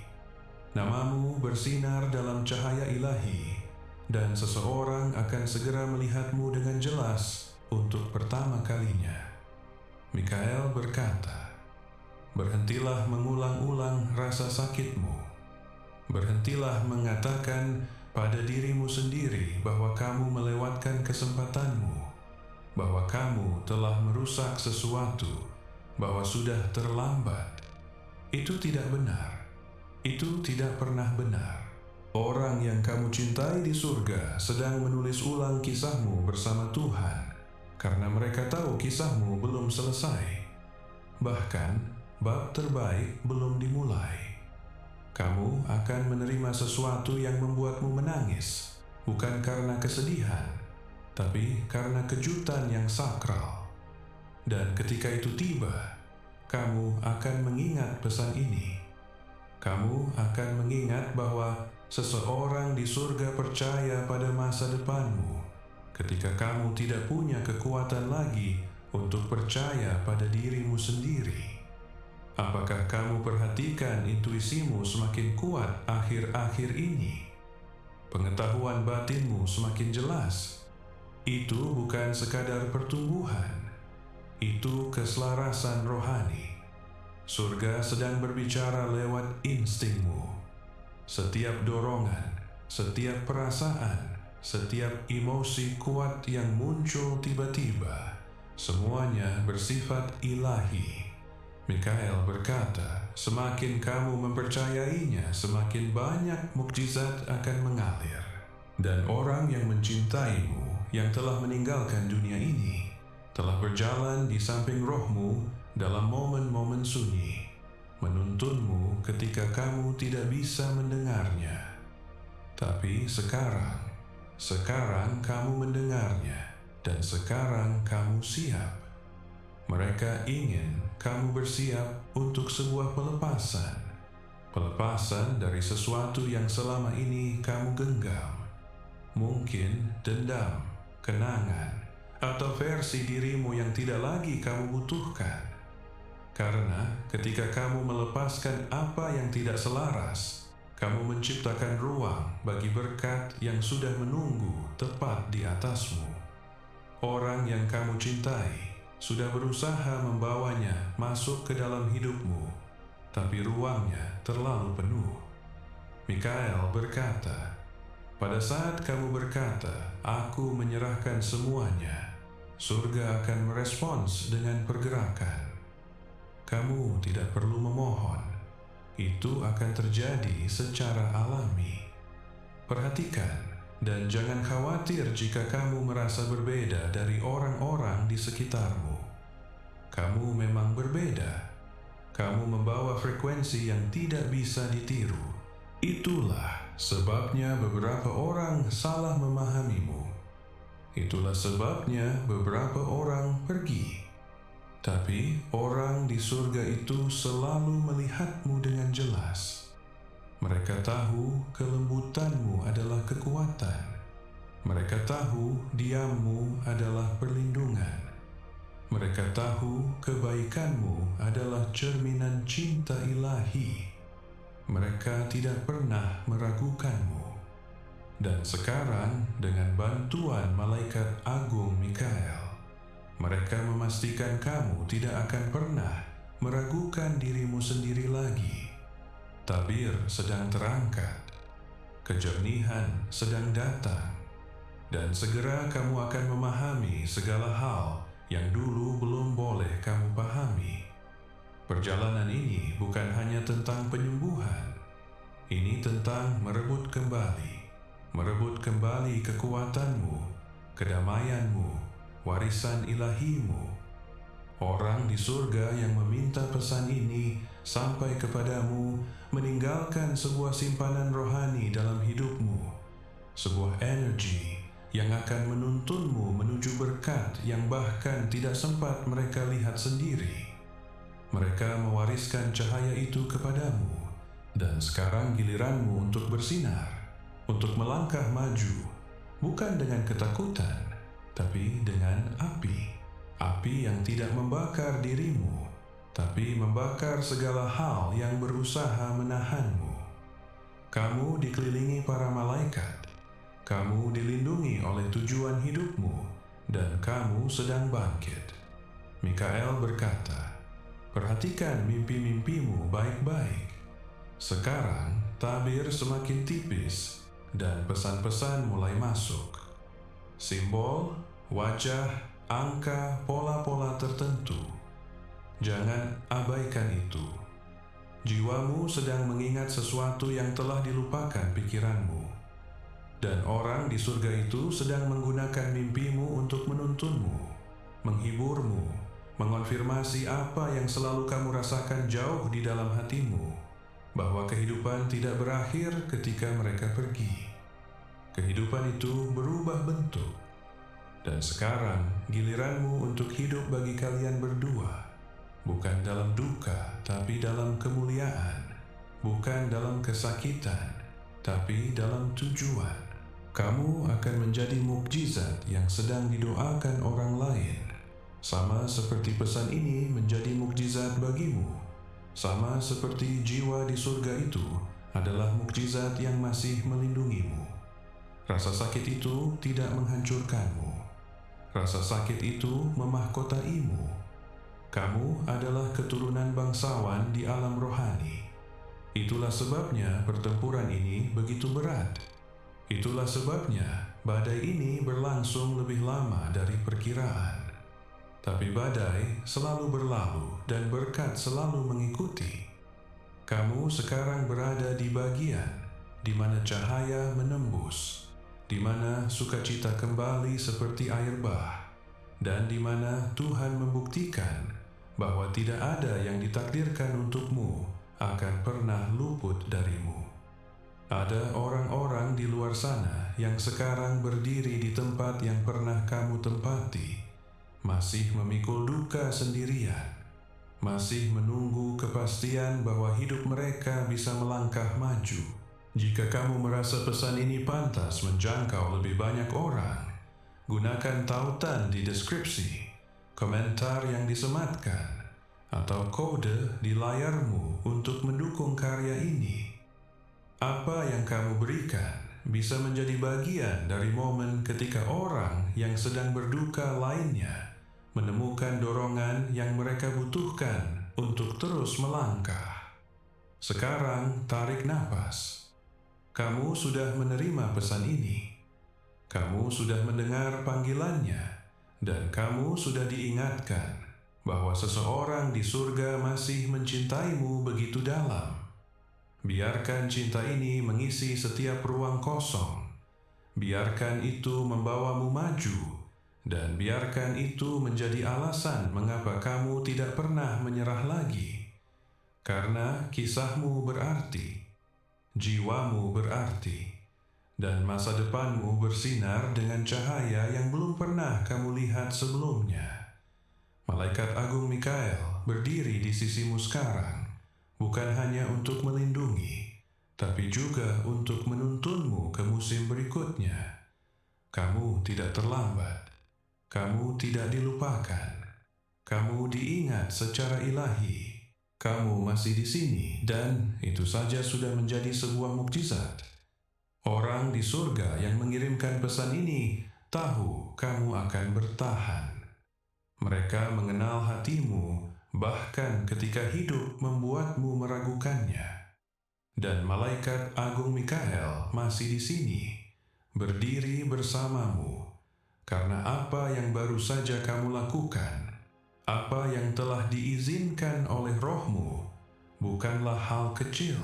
Speaker 1: Namamu bersinar dalam cahaya ilahi, dan seseorang akan segera melihatmu dengan jelas untuk pertama kalinya. Mikael berkata, "Berhentilah mengulang-ulang rasa sakitmu. Berhentilah mengatakan pada dirimu sendiri bahwa kamu melewatkan kesempatanmu, bahwa kamu telah merusak sesuatu, bahwa sudah terlambat. Itu tidak benar. Itu tidak pernah benar. Orang yang kamu cintai di surga sedang menulis ulang kisahmu bersama Tuhan, karena mereka tahu kisahmu belum selesai. Bahkan, bab terbaik belum dimulai. Kamu akan menerima sesuatu yang membuatmu menangis, bukan karena kesedihan, tapi karena kejutan yang sakral. Dan ketika itu tiba, kamu akan mengingat pesan ini. Kamu akan mengingat bahwa seseorang di surga percaya pada masa depanmu, ketika kamu tidak punya kekuatan lagi untuk percaya pada dirimu sendiri. Apakah kamu perhatikan intuisimu semakin kuat akhir-akhir ini? Pengetahuan batinmu semakin jelas. Itu bukan sekadar pertumbuhan. Itu keselarasan rohani. surga sedang berbicara lewat instingmu. Setiap dorongan, setiap perasaan, setiap emosi kuat yang muncul tiba-tiba, semuanya bersifat ilahi. Mikael berkata, semakin kamu mempercayainya, semakin banyak mukjizat akan mengalir. Dan orang yang mencintaimu, yang telah meninggalkan dunia ini, telah berjalan di samping rohmu dalam momen-momen sunyi, menuntunmu ketika kamu tidak bisa mendengarnya. Tapi sekarang kamu mendengarnya, dan sekarang kamu siap. Mereka ingin kamu bersiap untuk sebuah pelepasan. Pelepasan dari sesuatu yang selama ini kamu genggam. Mungkin dendam, kenangan, atau versi dirimu yang tidak lagi kamu butuhkan. Karena ketika kamu melepaskan apa yang tidak selaras, kamu menciptakan ruang bagi berkat yang sudah menunggu tepat di atasmu. Orang yang kamu cintai sudah berusaha membawanya masuk ke dalam hidupmu, tapi ruangnya terlalu penuh. Mikael berkata, pada saat kamu berkata, aku menyerahkan semuanya, surga akan merespons dengan pergerakan. Kamu tidak perlu memohon, itu akan terjadi secara alami. Perhatikan, dan jangan khawatir jika kamu merasa berbeda dari orang-orang di sekitarmu. Kamu memang berbeda. Kamu membawa frekuensi yang tidak bisa ditiru. Itulah sebabnya beberapa orang salah memahamimu. Itulah sebabnya beberapa orang pergi. Tapi orang di surga itu selalu melihatmu dengan jelas. Mereka tahu kelembutanmu adalah kekuatan. Mereka tahu diammu adalah perlindungan. Mereka tahu kebaikanmu adalah cerminan cinta ilahi. Mereka tidak pernah meragukanmu. Dan sekarang dengan bantuan malaikat agung Mikael, mereka memastikan kamu tidak akan pernah meragukan dirimu sendiri lagi. Tabir sedang terangkat, kejernihan sedang datang, dan segera kamu akan memahami segala hal yang dulu belum boleh kamu pahami. Perjalanan ini bukan hanya tentang penyembuhan, ini tentang merebut kembali kekuatanmu, kedamaianmu, warisan ilahimu. Orang di surga yang meminta pesan ini sampai kepadamu meninggalkan sebuah simpanan rohani dalam hidupmu, sebuah energi yang akan menuntunmu menuju berkat yang bahkan tidak sempat mereka lihat sendiri. Mereka mewariskan cahaya itu kepadamu, dan sekarang giliranmu untuk bersinar, untuk melangkah maju, bukan dengan ketakutan, tapi dengan api. Api yang tidak membakar dirimu, tapi membakar segala hal yang berusaha menahanmu. Kamu dikelilingi para malaikat, kamu dilindungi oleh tujuan hidupmu, dan kamu sedang bangkit. Mikael berkata, perhatikan mimpi-mimpimu baik-baik. Sekarang tabir semakin tipis, dan pesan-pesan mulai masuk. Simbol, wajah, angka, pola-pola tertentu. Jangan abaikan itu. Jiwamu sedang mengingat sesuatu yang telah dilupakan pikiranmu. Dan orang di surga itu sedang menggunakan mimpimu untuk menuntunmu, menghiburmu, mengonfirmasi apa yang selalu kamu rasakan jauh di dalam hatimu, bahwa kehidupan tidak berakhir ketika mereka pergi. Kehidupan itu berubah bentuk. Dan sekarang giliranmu untuk hidup bagi kalian berdua, bukan dalam duka, tapi dalam kemuliaan, bukan dalam kesakitan, tapi dalam tujuan. Kamu akan menjadi mukjizat yang sedang didoakan orang lain, sama seperti pesan ini menjadi mukjizat bagimu, sama seperti jiwa di surga itu adalah mukjizat yang masih melindungimu. Rasa sakit itu tidak menghancurkanmu. Rasa sakit itu memahkotaimu. Kamu adalah keturunan bangsawan di alam rohani. Itulah sebabnya pertempuran ini begitu berat. Itulah sebabnya badai ini berlangsung lebih lama dari perkiraan. Tapi badai selalu berlalu dan berkat selalu mengikuti. Kamu sekarang berada di bagian di mana cahaya menembus, di mana sukacita kembali seperti air bah, dan di mana Tuhan membuktikan bahwa tidak ada yang ditakdirkan untukmu akan pernah luput darimu. Ada orang-orang di luar sana yang sekarang berdiri di tempat yang pernah kamu tempati, masih memikul duka sendirian, masih menunggu kepastian bahwa hidup mereka bisa melangkah maju. Jika kamu merasa pesan ini pantas menjangkau lebih banyak orang, gunakan tautan di deskripsi, komentar yang disematkan, atau kode di layarmu untuk mendukung karya ini. Apa yang kamu berikan bisa menjadi bagian dari momen ketika orang yang sedang berduka lainnya menemukan dorongan yang mereka butuhkan untuk terus melangkah. Sekarang tarik napas. Kamu sudah menerima pesan ini. Kamu sudah mendengar panggilannya, dan kamu sudah diingatkan bahwa seseorang di surga masih mencintaimu begitu dalam. Biarkan cinta ini mengisi setiap ruang kosong. Biarkan itu membawamu maju, dan biarkan itu menjadi alasan mengapa kamu tidak pernah menyerah lagi. Karena kisahmu berarti, jiwamu berarti, dan masa depanmu bersinar dengan cahaya yang belum pernah kamu lihat sebelumnya. Malaikat Agung Mikael berdiri di sisimu sekarang, bukan hanya untuk melindungi, tapi juga untuk menuntunmu ke musim berikutnya. Kamu tidak terlambat. Kamu tidak dilupakan. Kamu diingat secara ilahi. Kamu masih di sini, dan itu saja sudah menjadi sebuah mukjizat. Orang di surga yang mengirimkan pesan ini tahu kamu akan bertahan. Mereka mengenal hatimu, bahkan ketika hidup membuatmu meragukannya. Dan Malaikat Agung Mikael masih di sini, berdiri bersamamu, karena apa yang baru saja kamu lakukan, apa yang telah diizinkan oleh rohmu, bukanlah hal kecil.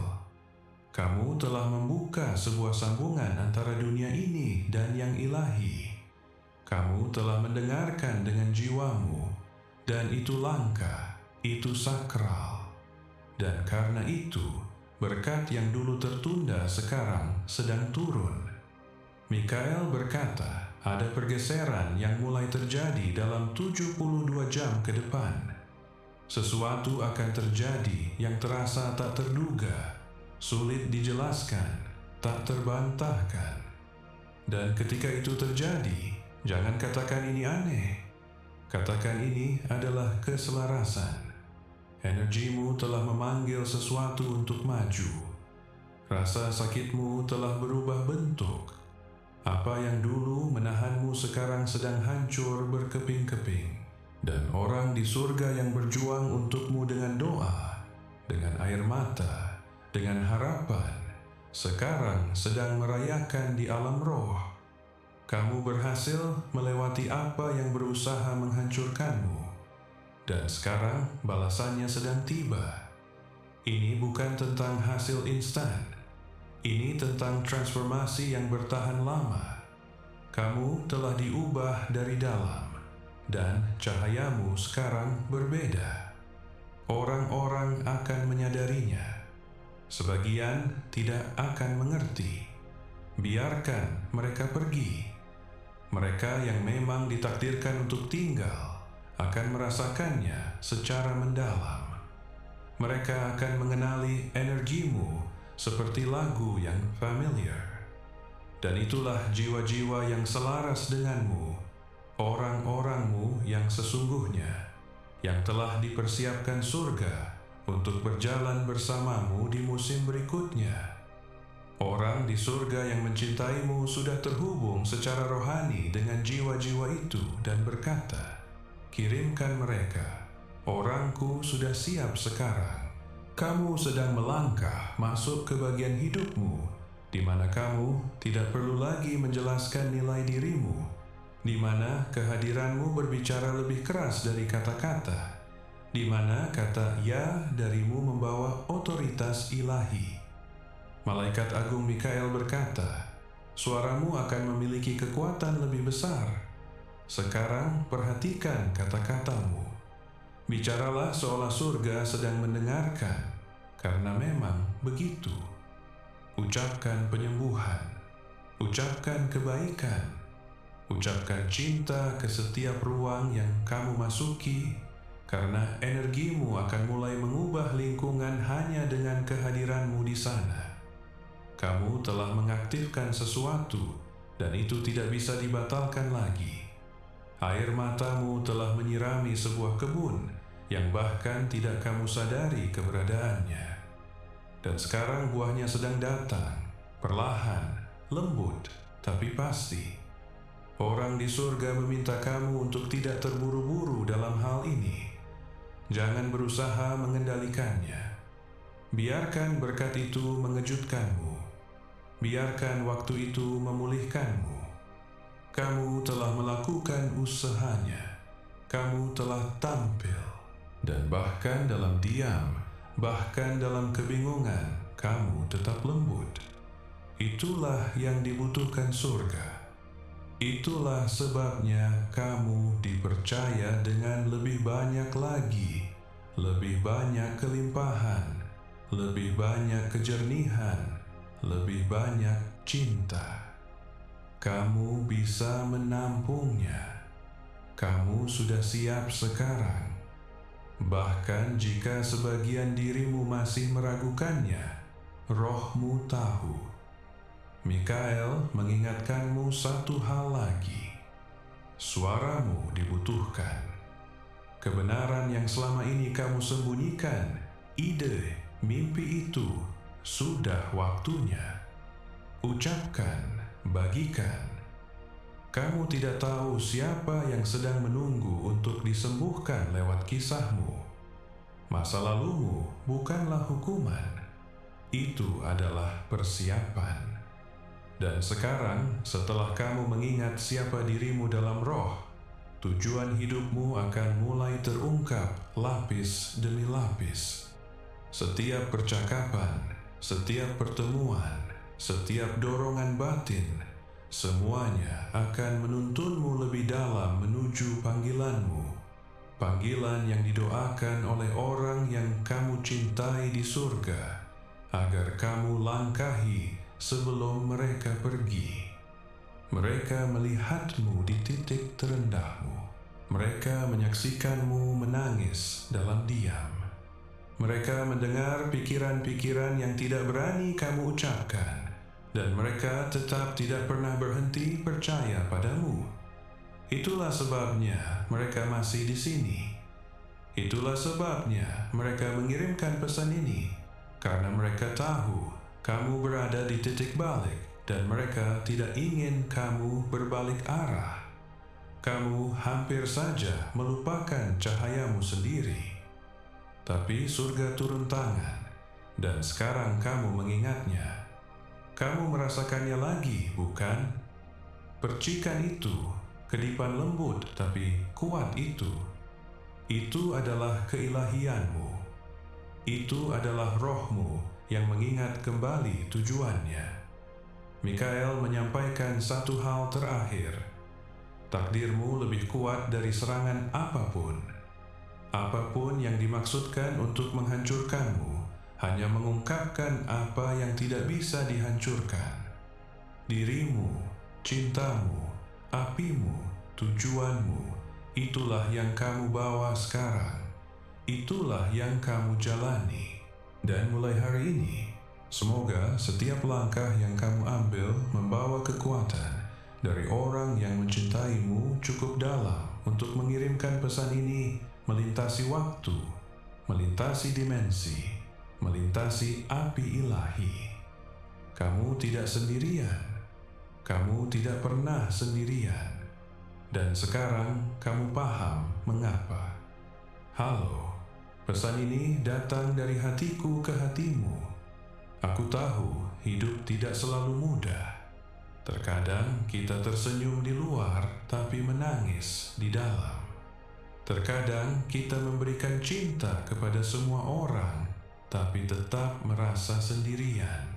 Speaker 1: Kamu telah membuka sebuah sambungan antara dunia ini dan yang ilahi. Kamu telah mendengarkan dengan jiwamu, dan itu langka, itu sakral. Dan karena itu, berkat yang dulu tertunda sekarang sedang turun. Mikael berkata, ada pergeseran yang mulai terjadi dalam 72 jam ke depan. Sesuatu akan terjadi yang terasa tak terduga, sulit dijelaskan, tak terbantahkan. Dan ketika itu terjadi, jangan katakan ini aneh. Katakan ini adalah keselarasan. Energimu telah memanggil sesuatu untuk maju. Rasa sakitmu telah berubah bentuk. Apa yang dulu menahanmu sekarang sedang hancur berkeping-keping. Dan orang di surga yang berjuang untukmu dengan doa, dengan air mata, dengan harapan, sekarang sedang merayakan di alam roh. Kamu berhasil melewati apa yang berusaha menghancurkanmu, dan sekarang balasannya sedang tiba. Ini bukan tentang hasil instan. Ini tentang transformasi yang bertahan lama. Kamu telah diubah dari dalam, dan cahayamu sekarang berbeda. Orang-orang akan menyadarinya. Sebagian tidak akan mengerti. Biarkan mereka pergi. Mereka yang memang ditakdirkan untuk tinggal akan merasakannya secara mendalam. Mereka akan mengenali energimu seperti lagu yang familiar. Dan itulah jiwa-jiwa yang selaras denganmu, orang-orangmu yang sesungguhnya, yang telah dipersiapkan surga untuk berjalan bersamamu di musim berikutnya. Orang di surga yang mencintaimu sudah terhubung secara rohani dengan jiwa-jiwa itu dan berkata, kirimkan mereka, Orangku sudah siap sekarang. Kamu sedang melangkah masuk ke bagian hidupmu, di mana kamu tidak perlu lagi menjelaskan nilai dirimu, di mana kehadiranmu berbicara lebih keras dari kata-kata, di mana kata ya darimu membawa otoritas ilahi. Malaikat Agung Mikael berkata, suaramu akan memiliki kekuatan lebih besar. Sekarang perhatikan kata-katamu. Bicaralah seolah surga sedang mendengarkan, karena memang begitu. Ucapkan penyembuhan, ucapkan kebaikan, ucapkan cinta ke setiap ruang yang kamu masuki, karena energimu akan mulai mengubah lingkungan hanya dengan kehadiranmu di sana. Kamu telah mengaktifkan sesuatu, dan itu tidak bisa dibatalkan lagi. Air matamu telah menyirami sebuah kebun yang bahkan tidak kamu sadari keberadaannya. Dan sekarang buahnya sedang datang, perlahan, lembut, tapi pasti. Orang di surga meminta kamu untuk tidak terburu-buru dalam hal ini. Jangan berusaha mengendalikannya. Biarkan berkat itu mengejutkanmu. Biarkan waktu itu memulihkanmu. Kamu telah melakukan usahanya. Kamu telah tampil. Dan bahkan dalam diam, bahkan dalam kebingungan, kamu tetap lembut. Itulah yang dibutuhkan surga. Itulah sebabnya kamu dipercaya dengan lebih banyak lagi, lebih banyak kelimpahan, lebih banyak kejernihan, lebih banyak cinta. Kamu bisa menampungnya. Kamu sudah siap sekarang. Bahkan jika sebagian dirimu masih meragukannya, rohmu tahu. Mikael mengingatkanmu satu hal lagi. Suaramu dibutuhkan. Kebenaran yang selama ini kamu sembunyikan, ide, mimpi itu, sudah waktunya. Ucapkan, bagikan. Kamu tidak tahu siapa yang sedang menunggu untuk disembuhkan lewat kisahmu. Masa lalumu bukanlah hukuman. Itu adalah persiapan. Dan sekarang, setelah kamu mengingat siapa dirimu dalam roh, tujuan hidupmu akan mulai terungkap lapis demi lapis. Setiap percakapan, setiap pertemuan, setiap dorongan batin, semuanya akan menuntunmu lebih dalam menuju panggilanmu. Panggilan yang didoakan oleh orang yang kamu cintai di surga, agar kamu langkahi sebelum mereka pergi. Mereka melihatmu di titik terendahmu. Mereka menyaksikanmu menangis dalam diam. Mereka mendengar pikiran-pikiran yang tidak berani kamu ucapkan, dan mereka tetap tidak pernah berhenti percaya padamu. Itulah sebabnya mereka masih di sini. Itulah sebabnya mereka mengirimkan pesan ini, karena mereka tahu kamu berada di titik balik, dan mereka tidak ingin kamu berbalik arah. Kamu hampir saja melupakan cahayamu sendiri. Tapi surga turun tangan, dan sekarang kamu mengingatnya. Kamu merasakannya lagi, bukan? Percikan itu, kedipan lembut tapi kuat itu adalah keilahianmu. Itu adalah rohmu yang mengingat kembali tujuannya. Mikael menyampaikan satu hal terakhir. Takdirmu lebih kuat dari serangan apapun. Apapun yang dimaksudkan untuk menghancurkanmu hanya mengungkapkan apa yang tidak bisa dihancurkan. Dirimu, cintamu, apimu, tujuanmu, itulah yang kamu bawa sekarang. Itulah yang kamu jalani. Dan mulai hari ini, semoga setiap langkah yang kamu ambil membawa kekuatan dari orang yang mencintaimu cukup dalam untuk mengirimkan pesan ini melintasi waktu, melintasi dimensi, melintasi api ilahi. Kamu tidak sendirian. Kamu tidak pernah sendirian. Dan sekarang kamu paham mengapa. Halo, pesan ini datang dari hatiku ke hatimu. Aku tahu hidup tidak selalu mudah. Terkadang kita tersenyum di luar tapi menangis di dalam. Terkadang kita memberikan cinta kepada semua orang tapi tetap merasa sendirian.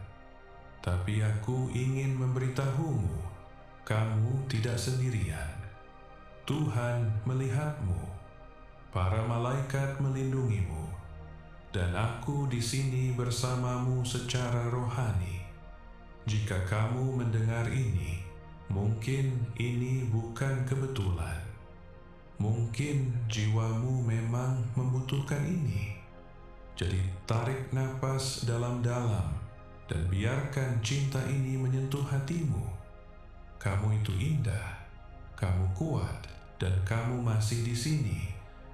Speaker 1: Tapi aku ingin memberitahumu, kamu tidak sendirian. Tuhan melihatmu. Para malaikat melindungimu, dan aku di sini bersamamu secara rohani. Jika kamu mendengar ini, mungkin ini bukan kebetulan. Mungkin jiwamu memang membutuhkan ini. Jadi tarik napas dalam-dalam dan biarkan cinta ini menyentuh hatimu. Kamu itu indah, kamu kuat, dan kamu masih di sini.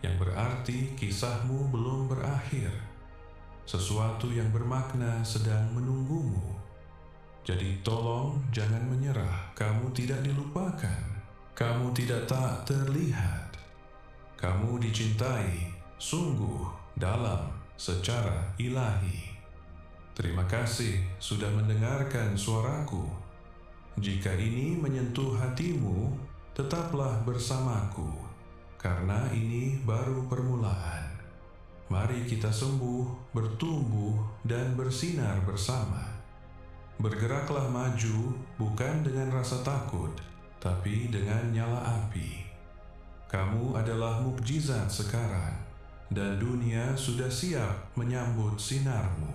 Speaker 1: Yang berarti kisahmu belum berakhir. Sesuatu yang bermakna sedang menunggumu. Jadi tolong jangan menyerah. Kamu tidak dilupakan. Kamu tidak tak terlihat. Kamu dicintai sungguh dalam secara ilahi. Terima kasih sudah mendengarkan suaraku. Jika ini menyentuh hatimu, tetaplah bersamaku. Karena ini baru permulaan. Mari kita sembuh, bertumbuh, dan bersinar bersama. Bergeraklah maju bukan dengan rasa takut, tapi dengan nyala api. Kamu adalah mukjizat sekarang, dan dunia sudah siap menyambut sinarmu.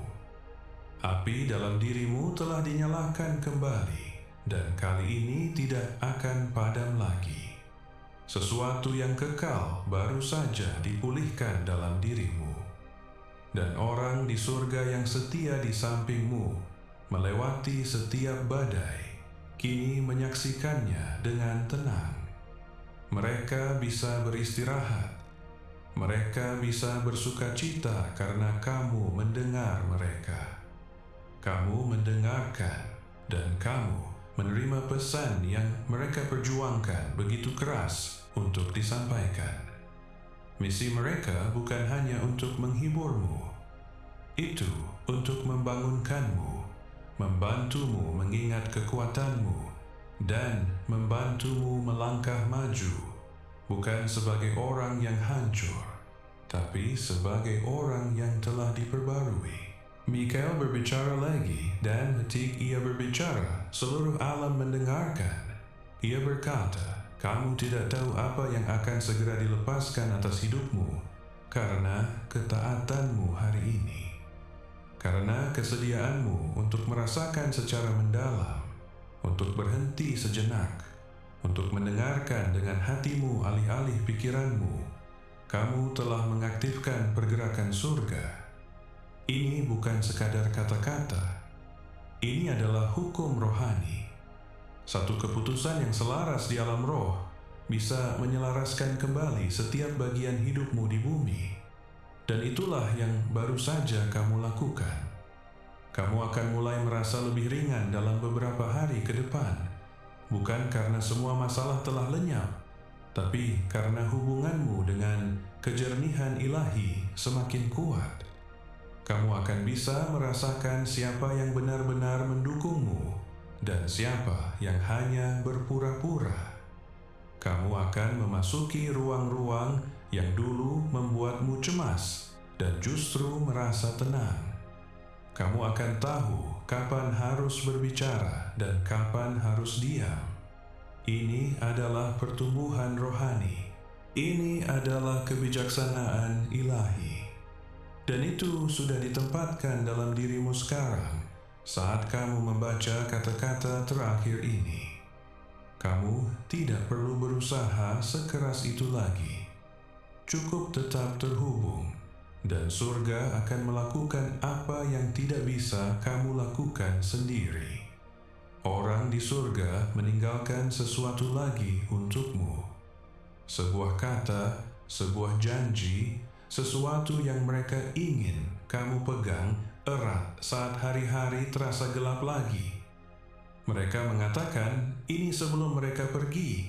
Speaker 1: Api dalam dirimu telah dinyalakan kembali, dan kali ini tidak akan padam lagi. Sesuatu yang kekal baru saja dipulihkan dalam dirimu. Dan orang di surga yang setia di sampingmu, melewati setiap badai, kini menyaksikannya dengan tenang. Mereka bisa beristirahat. Mereka bisa bersukacita karena kamu mendengar mereka. Kamu mendengarkan, dan kamu menerima pesan yang mereka perjuangkan begitu keras untuk disampaikan. Misi mereka bukan hanya untuk menghiburmu, itu untuk membangunkanmu, membantumu mengingat kekuatanmu, dan membantumu melangkah maju, bukan sebagai orang yang hancur, tapi sebagai orang yang telah diperbarui. Mikael berbicara lagi, dan ketika ia berbicara, seluruh alam mendengarkan. Ia berkata, kamu tidak tahu apa yang akan segera dilepaskan atas hidupmu karena ketaatanmu hari ini. Karena kesediaanmu untuk merasakan secara mendalam, untuk berhenti sejenak, untuk mendengarkan dengan hatimu alih-alih pikiranmu, kamu telah mengaktifkan pergerakan surga. Ini bukan sekadar kata-kata. Ini adalah hukum rohani. Satu keputusan yang selaras di alam roh bisa menyelaraskan kembali setiap bagian hidupmu di bumi. Dan itulah yang baru saja kamu lakukan. Kamu akan mulai merasa lebih ringan dalam beberapa hari ke depan. Bukan karena semua masalah telah lenyap, tapi karena hubunganmu dengan kejernihan ilahi semakin kuat. Kamu akan bisa merasakan siapa yang benar-benar mendukungmu dan siapa yang hanya berpura-pura. Kamu akan memasuki ruang-ruang yang dulu membuatmu cemas dan justru merasa tenang. Kamu akan tahu kapan harus berbicara dan kapan harus diam. Ini adalah pertumbuhan rohani. Ini adalah kebijaksanaan ilahi. Dan itu sudah ditempatkan dalam dirimu sekarang saat kamu membaca kata-kata terakhir ini. Kamu tidak perlu berusaha sekeras itu lagi. Cukup tetap terhubung, dan surga akan melakukan apa yang tidak bisa kamu lakukan sendiri. Orang di surga meninggalkan sesuatu lagi untukmu. Sebuah kata, sebuah janji, sesuatu yang mereka ingin kamu pegang erat saat hari-hari terasa gelap lagi. Mereka mengatakan ini sebelum mereka pergi,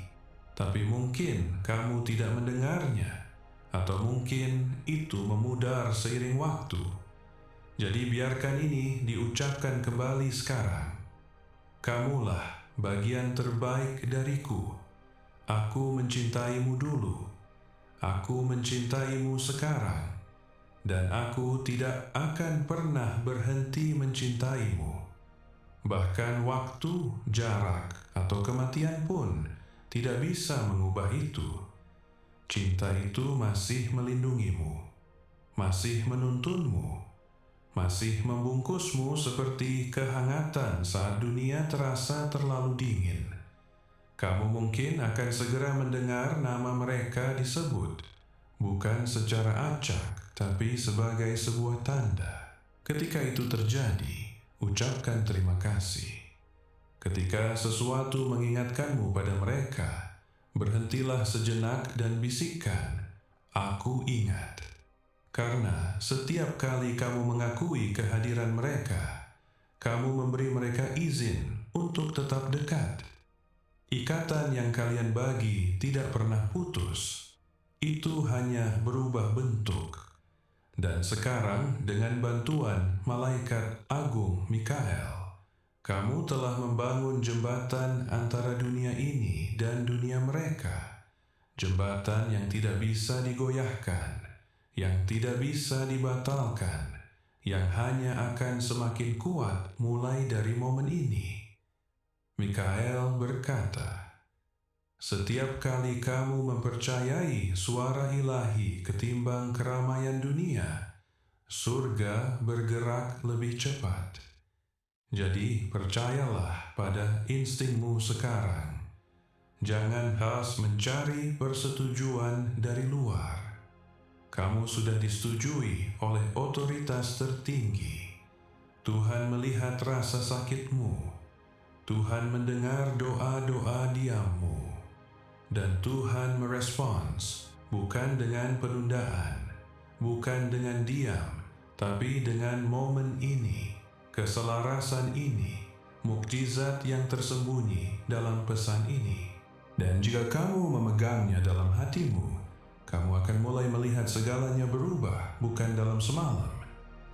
Speaker 1: tapi mungkin kamu tidak mendengarnya atau mungkin itu memudar seiring waktu. Jadi biarkan ini diucapkan kembali sekarang. Kamulah bagian terbaik dariku. Aku mencintaimu dulu. Aku mencintaimu sekarang. Dan aku tidak akan pernah berhenti mencintaimu. Bahkan waktu, jarak, atau kematian pun tidak bisa mengubah itu. Cinta itu masih melindungimu, masih menuntunmu, masih membungkusmu seperti kehangatan saat dunia terasa terlalu dingin. Kamu mungkin akan segera mendengar nama mereka disebut, bukan secara acak, tapi sebagai sebuah tanda. Ketika itu terjadi, ucapkan terima kasih. Ketika sesuatu mengingatkanmu pada mereka, berhentilah sejenak dan bisikkan, "Aku ingat." Karena setiap kali kamu mengakui kehadiran mereka, kamu memberi mereka izin untuk tetap dekat. Ikatan yang kalian bagi tidak pernah putus. Itu hanya berubah bentuk. Dan sekarang dengan bantuan Malaikat Agung Mikael, kamu telah membangun jembatan antara dunia ini dan dunia mereka. Jembatan yang tidak bisa digoyahkan, yang tidak bisa dibatalkan, yang hanya akan semakin kuat mulai dari momen ini. Mikael berkata, "Setiap kali kamu mempercayai suara ilahi ketimbang keramaian dunia, surga bergerak lebih cepat. Jadi percayalah pada instingmu sekarang. Jangan khas mencari persetujuan dari luar. Kamu sudah disetujui oleh otoritas tertinggi. Tuhan melihat rasa sakitmu. Tuhan mendengar doa-doa diammu. Dan Tuhan merespons, bukan dengan penundaan, bukan dengan diam, tapi dengan momen ini. Keselarasan ini, mukjizat yang tersembunyi dalam pesan ini. Dan jika kamu memegangnya dalam hatimu, kamu akan mulai melihat segalanya berubah bukan dalam semalam,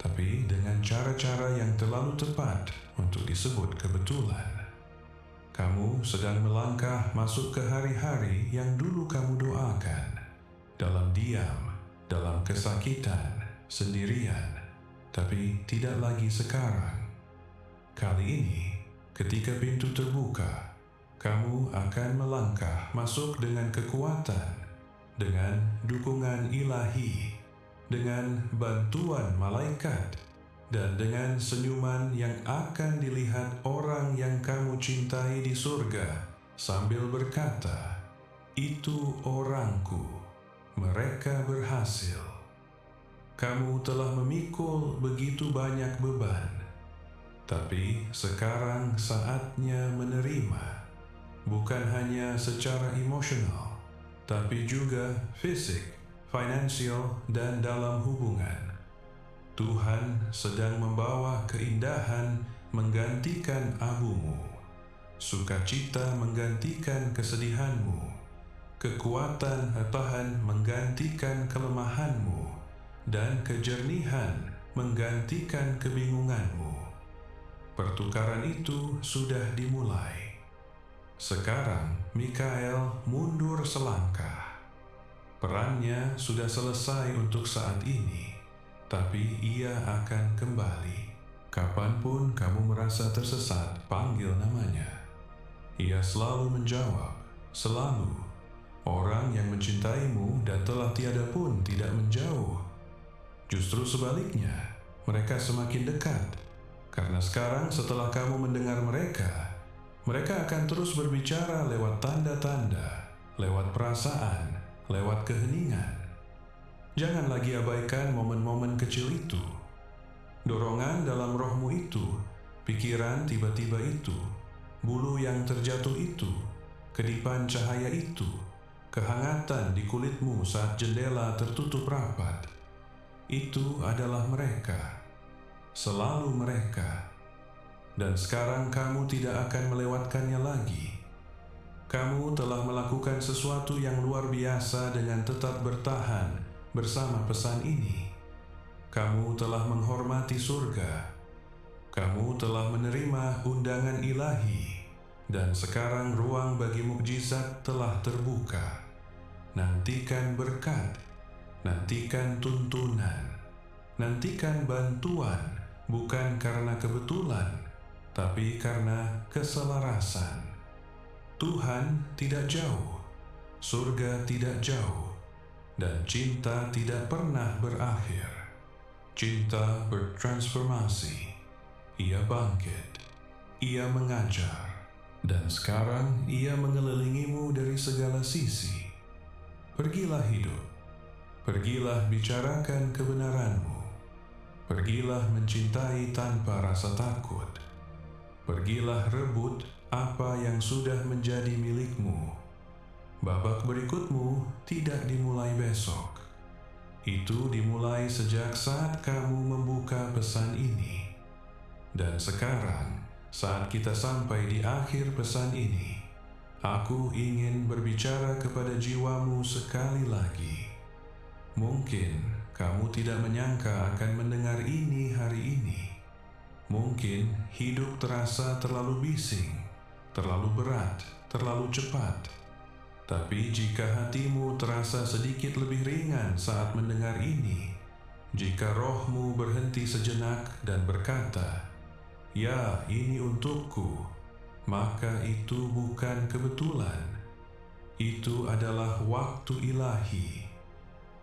Speaker 1: tapi dengan cara-cara yang terlalu tepat untuk disebut kebetulan. Kamu sedang melangkah masuk ke hari-hari yang dulu kamu doakan, dalam diam, dalam kesakitan, sendirian, tapi tidak lagi sekarang. Kali ini, ketika pintu terbuka, kamu akan melangkah masuk dengan kekuatan, dengan dukungan ilahi, dengan bantuan malaikat, dan dengan senyuman yang akan dilihat orang yang kamu cintai di surga sambil berkata, "Itu orangku, mereka berhasil." Kamu telah memikul begitu banyak beban, tapi sekarang saatnya menerima, bukan hanya secara emosional, tapi juga fisik, finansial, dan dalam hubungan. Tuhan sedang membawa keindahan menggantikan abumu, sukacita menggantikan kesedihanmu, kekuatan tahan menggantikan kelemahanmu, dan kejernihan menggantikan kebingunganmu. Pertukaran itu sudah dimulai. Sekarang Mikael mundur selangkah. Perannya sudah selesai untuk saat ini, tapi ia akan kembali. Kapanpun kamu merasa tersesat, panggil namanya. Ia selalu menjawab, selalu. Orang yang mencintaimu dan telah tiada pun tidak menjauh. Justru sebaliknya, mereka semakin dekat. Karena sekarang setelah kamu mendengar mereka, mereka akan terus berbicara lewat tanda-tanda, lewat perasaan, lewat keheningan. Jangan lagi abaikan momen-momen kecil itu. Dorongan dalam rohmu itu, pikiran tiba-tiba itu, bulu yang terjatuh itu, kedipan cahaya itu, kehangatan di kulitmu saat jendela tertutup rapat. Itu adalah mereka, selalu mereka. Dan sekarang kamu tidak akan melewatkannya lagi. Kamu telah melakukan sesuatu yang luar biasa dengan tetap bertahan bersama pesan ini. Kamu telah menghormati surga. Kamu telah menerima undangan ilahi, dan sekarang ruang bagi mukjizat telah terbuka. Nantikan berkat, nantikan tuntunan, nantikan bantuan, bukan karena kebetulan, tapi karena keselarasan. Tuhan tidak jauh, surga tidak jauh, dan cinta tidak pernah berakhir. Cinta bertransformasi, ia bangkit, ia mengajar, dan sekarang ia mengelilingimu dari segala sisi. Pergilah hidup, pergilah bicarakan kebenaranmu, pergilah mencintai tanpa rasa takut, pergilah rebut apa yang sudah menjadi milikmu. Babak berikutmu tidak dimulai besok. Itu dimulai sejak saat kamu membuka pesan ini. Dan sekarang, saat kita sampai di akhir pesan ini, aku ingin berbicara kepada jiwamu sekali lagi. Mungkin kamu tidak menyangka akan mendengar ini hari ini. Mungkin hidup terasa terlalu bising, terlalu berat, terlalu cepat. Tapi jika hatimu terasa sedikit lebih ringan saat mendengar ini, jika rohmu berhenti sejenak dan berkata, "Ya, ini untukku," maka itu bukan kebetulan. Itu adalah waktu ilahi.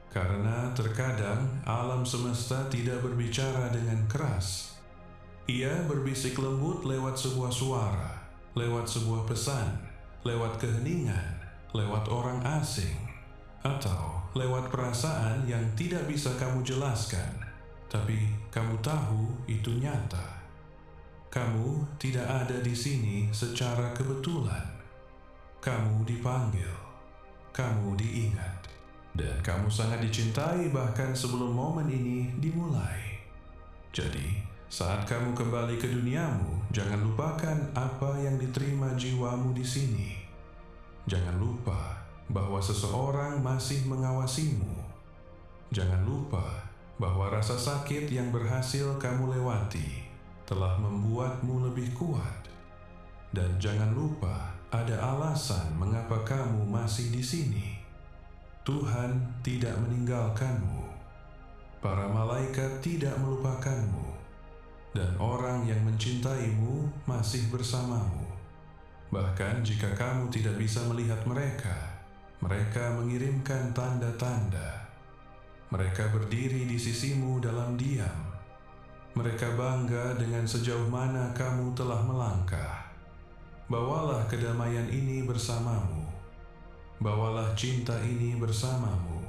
Speaker 1: Karena terkadang alam semesta tidak berbicara dengan keras. Ia berbisik lembut lewat sebuah suara, lewat sebuah pesan, lewat keheningan, lewat orang asing, atau lewat perasaan yang tidak bisa kamu jelaskan, tapi kamu tahu itu nyata. Kamu tidak ada di sini secara kebetulan. Kamu dipanggil, kamu diingat, dan kamu sangat dicintai bahkan sebelum momen ini dimulai. Jadi, saat kamu kembali ke duniamu, jangan lupakan apa yang diterima jiwamu di sini. Jangan lupa bahwa seseorang masih mengawasimu. Jangan lupa bahwa rasa sakit yang berhasil kamu lewati telah membuatmu lebih kuat. Dan jangan lupa ada alasan mengapa kamu masih di sini. Tuhan tidak meninggalkanmu. Para malaikat tidak melupakanmu. Dan orang yang mencintaimu masih bersamamu. Bahkan jika kamu tidak bisa melihat mereka, mereka mengirimkan tanda-tanda. Mereka berdiri di sisimu dalam diam. Mereka bangga dengan sejauh mana kamu telah melangkah. Bawalah kedamaian ini bersamamu. Bawalah cinta ini bersamamu.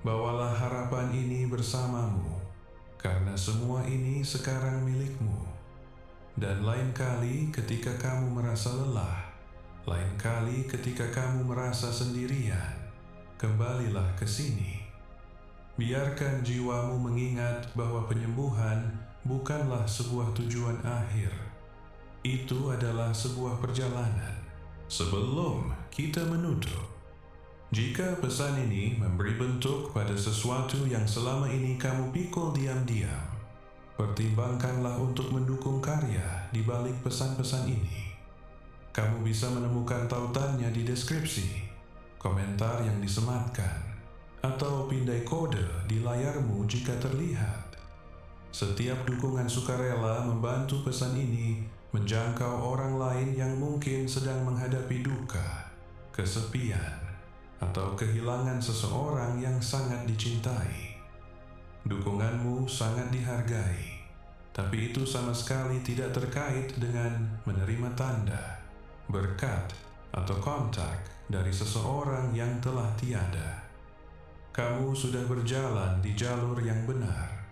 Speaker 1: Bawalah harapan ini bersamamu. Karena semua ini sekarang milikmu. Dan lain kali ketika kamu merasa lelah, lain kali ketika kamu merasa sendirian, kembalilah ke sini. Biarkan jiwamu mengingat bahwa penyembuhan bukanlah sebuah tujuan akhir. Itu adalah sebuah perjalanan sebelum kita menutup. Jika pesan ini memberi bentuk pada sesuatu yang selama ini kamu pikul diam-diam, pertimbangkanlah untuk mendukung karya di balik pesan-pesan ini. Kamu bisa menemukan tautannya di deskripsi, komentar yang disematkan, atau pindai kode di layarmu jika terlihat. Setiap dukungan sukarela membantu pesan ini menjangkau orang lain yang mungkin sedang menghadapi duka, kesepian, atau kehilangan seseorang yang sangat dicintai. Dukunganmu sangat dihargai, tapi itu sama sekali tidak terkait dengan menerima tanda, berkat, atau kontak dari seseorang yang telah tiada. Kamu sudah berjalan di jalur yang benar.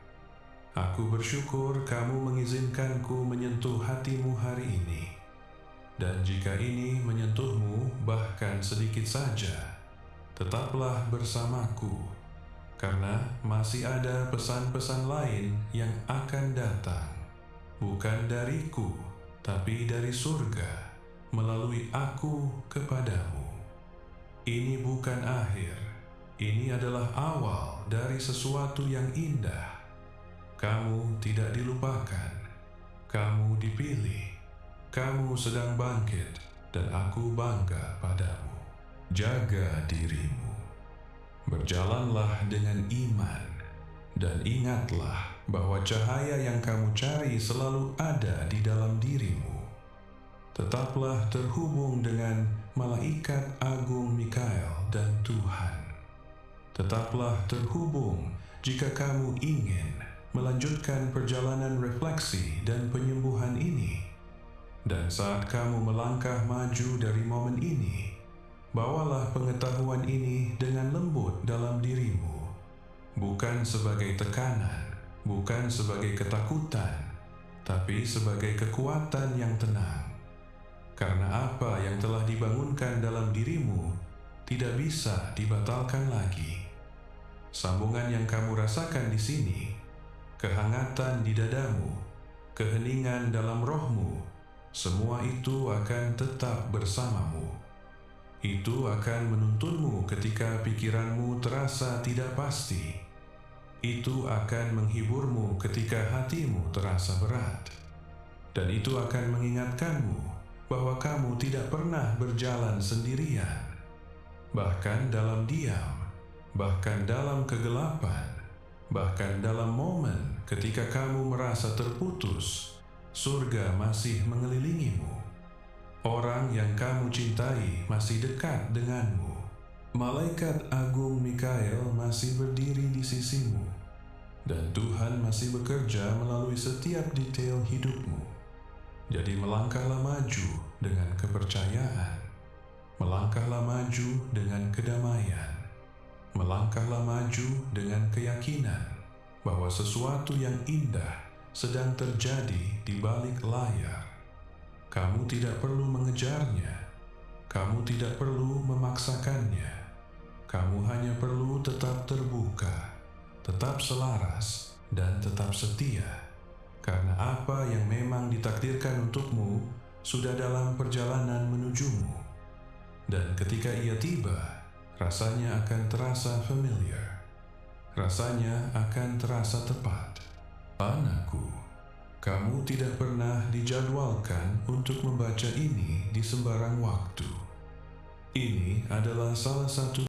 Speaker 1: Aku bersyukur kamu mengizinkanku menyentuh hatimu hari ini. Dan jika ini menyentuhmu bahkan sedikit saja, tetaplah bersamaku, karena masih ada pesan-pesan lain yang akan datang, bukan dariku, tapi dari surga, melalui aku kepadamu. Ini bukan akhir, Ini adalah awal dari sesuatu yang indah. Kamu tidak dilupakan. Kamu dipilih. Kamu sedang bangkit, dan aku bangga padamu. Jaga dirimu. Berjalanlah dengan iman, dan ingatlah bahwa cahaya yang kamu cari selalu ada di dalam dirimu. Tetaplah terhubung dengan malaikat agung Mikael dan Tuhan. Tetaplah terhubung jika kamu ingin melanjutkan perjalanan refleksi dan penyembuhan ini. Dan saat kamu melangkah maju dari momen ini, bawalah pengetahuan ini dengan lembut dalam dirimu, bukan sebagai tekanan, bukan sebagai ketakutan, tapi sebagai kekuatan yang tenang. Karena apa yang telah dibangunkan dalam dirimu tidak bisa dibatalkan lagi. Sambungan yang kamu rasakan di sini, kehangatan di dadamu, keheningan dalam rohmu, semua itu akan tetap bersamamu. Itu akan menuntunmu ketika pikiranmu terasa tidak pasti. Itu akan menghiburmu ketika hatimu terasa berat. Dan itu akan mengingatkanmu bahwa kamu tidak pernah berjalan sendirian. Bahkan dalam diam, bahkan dalam kegelapan, bahkan dalam momen ketika kamu merasa terputus, surga masih mengelilingimu. Orang yang kamu cintai masih dekat denganmu. Malaikat agung Mikael masih berdiri di sisimu. Dan Tuhan masih bekerja melalui setiap detail hidupmu. Jadi melangkahlah maju dengan kepercayaan. Melangkahlah maju dengan kedamaian. Melangkahlah maju dengan keyakinan bahwa sesuatu yang indah sedang terjadi di balik layar. Kamu tidak perlu mengejarnya. Kamu tidak perlu memaksakannya. Kamu hanya perlu tetap terbuka, tetap selaras, dan tetap setia. Karena apa yang memang ditakdirkan untukmu sudah dalam perjalanan menujumu. Dan ketika ia tiba, rasanya akan terasa familiar. Rasanya akan terasa tepat. Anakku, kamu tidak pernah dijadwalkan untuk membaca ini di sembarang waktu. Ini adalah salah satu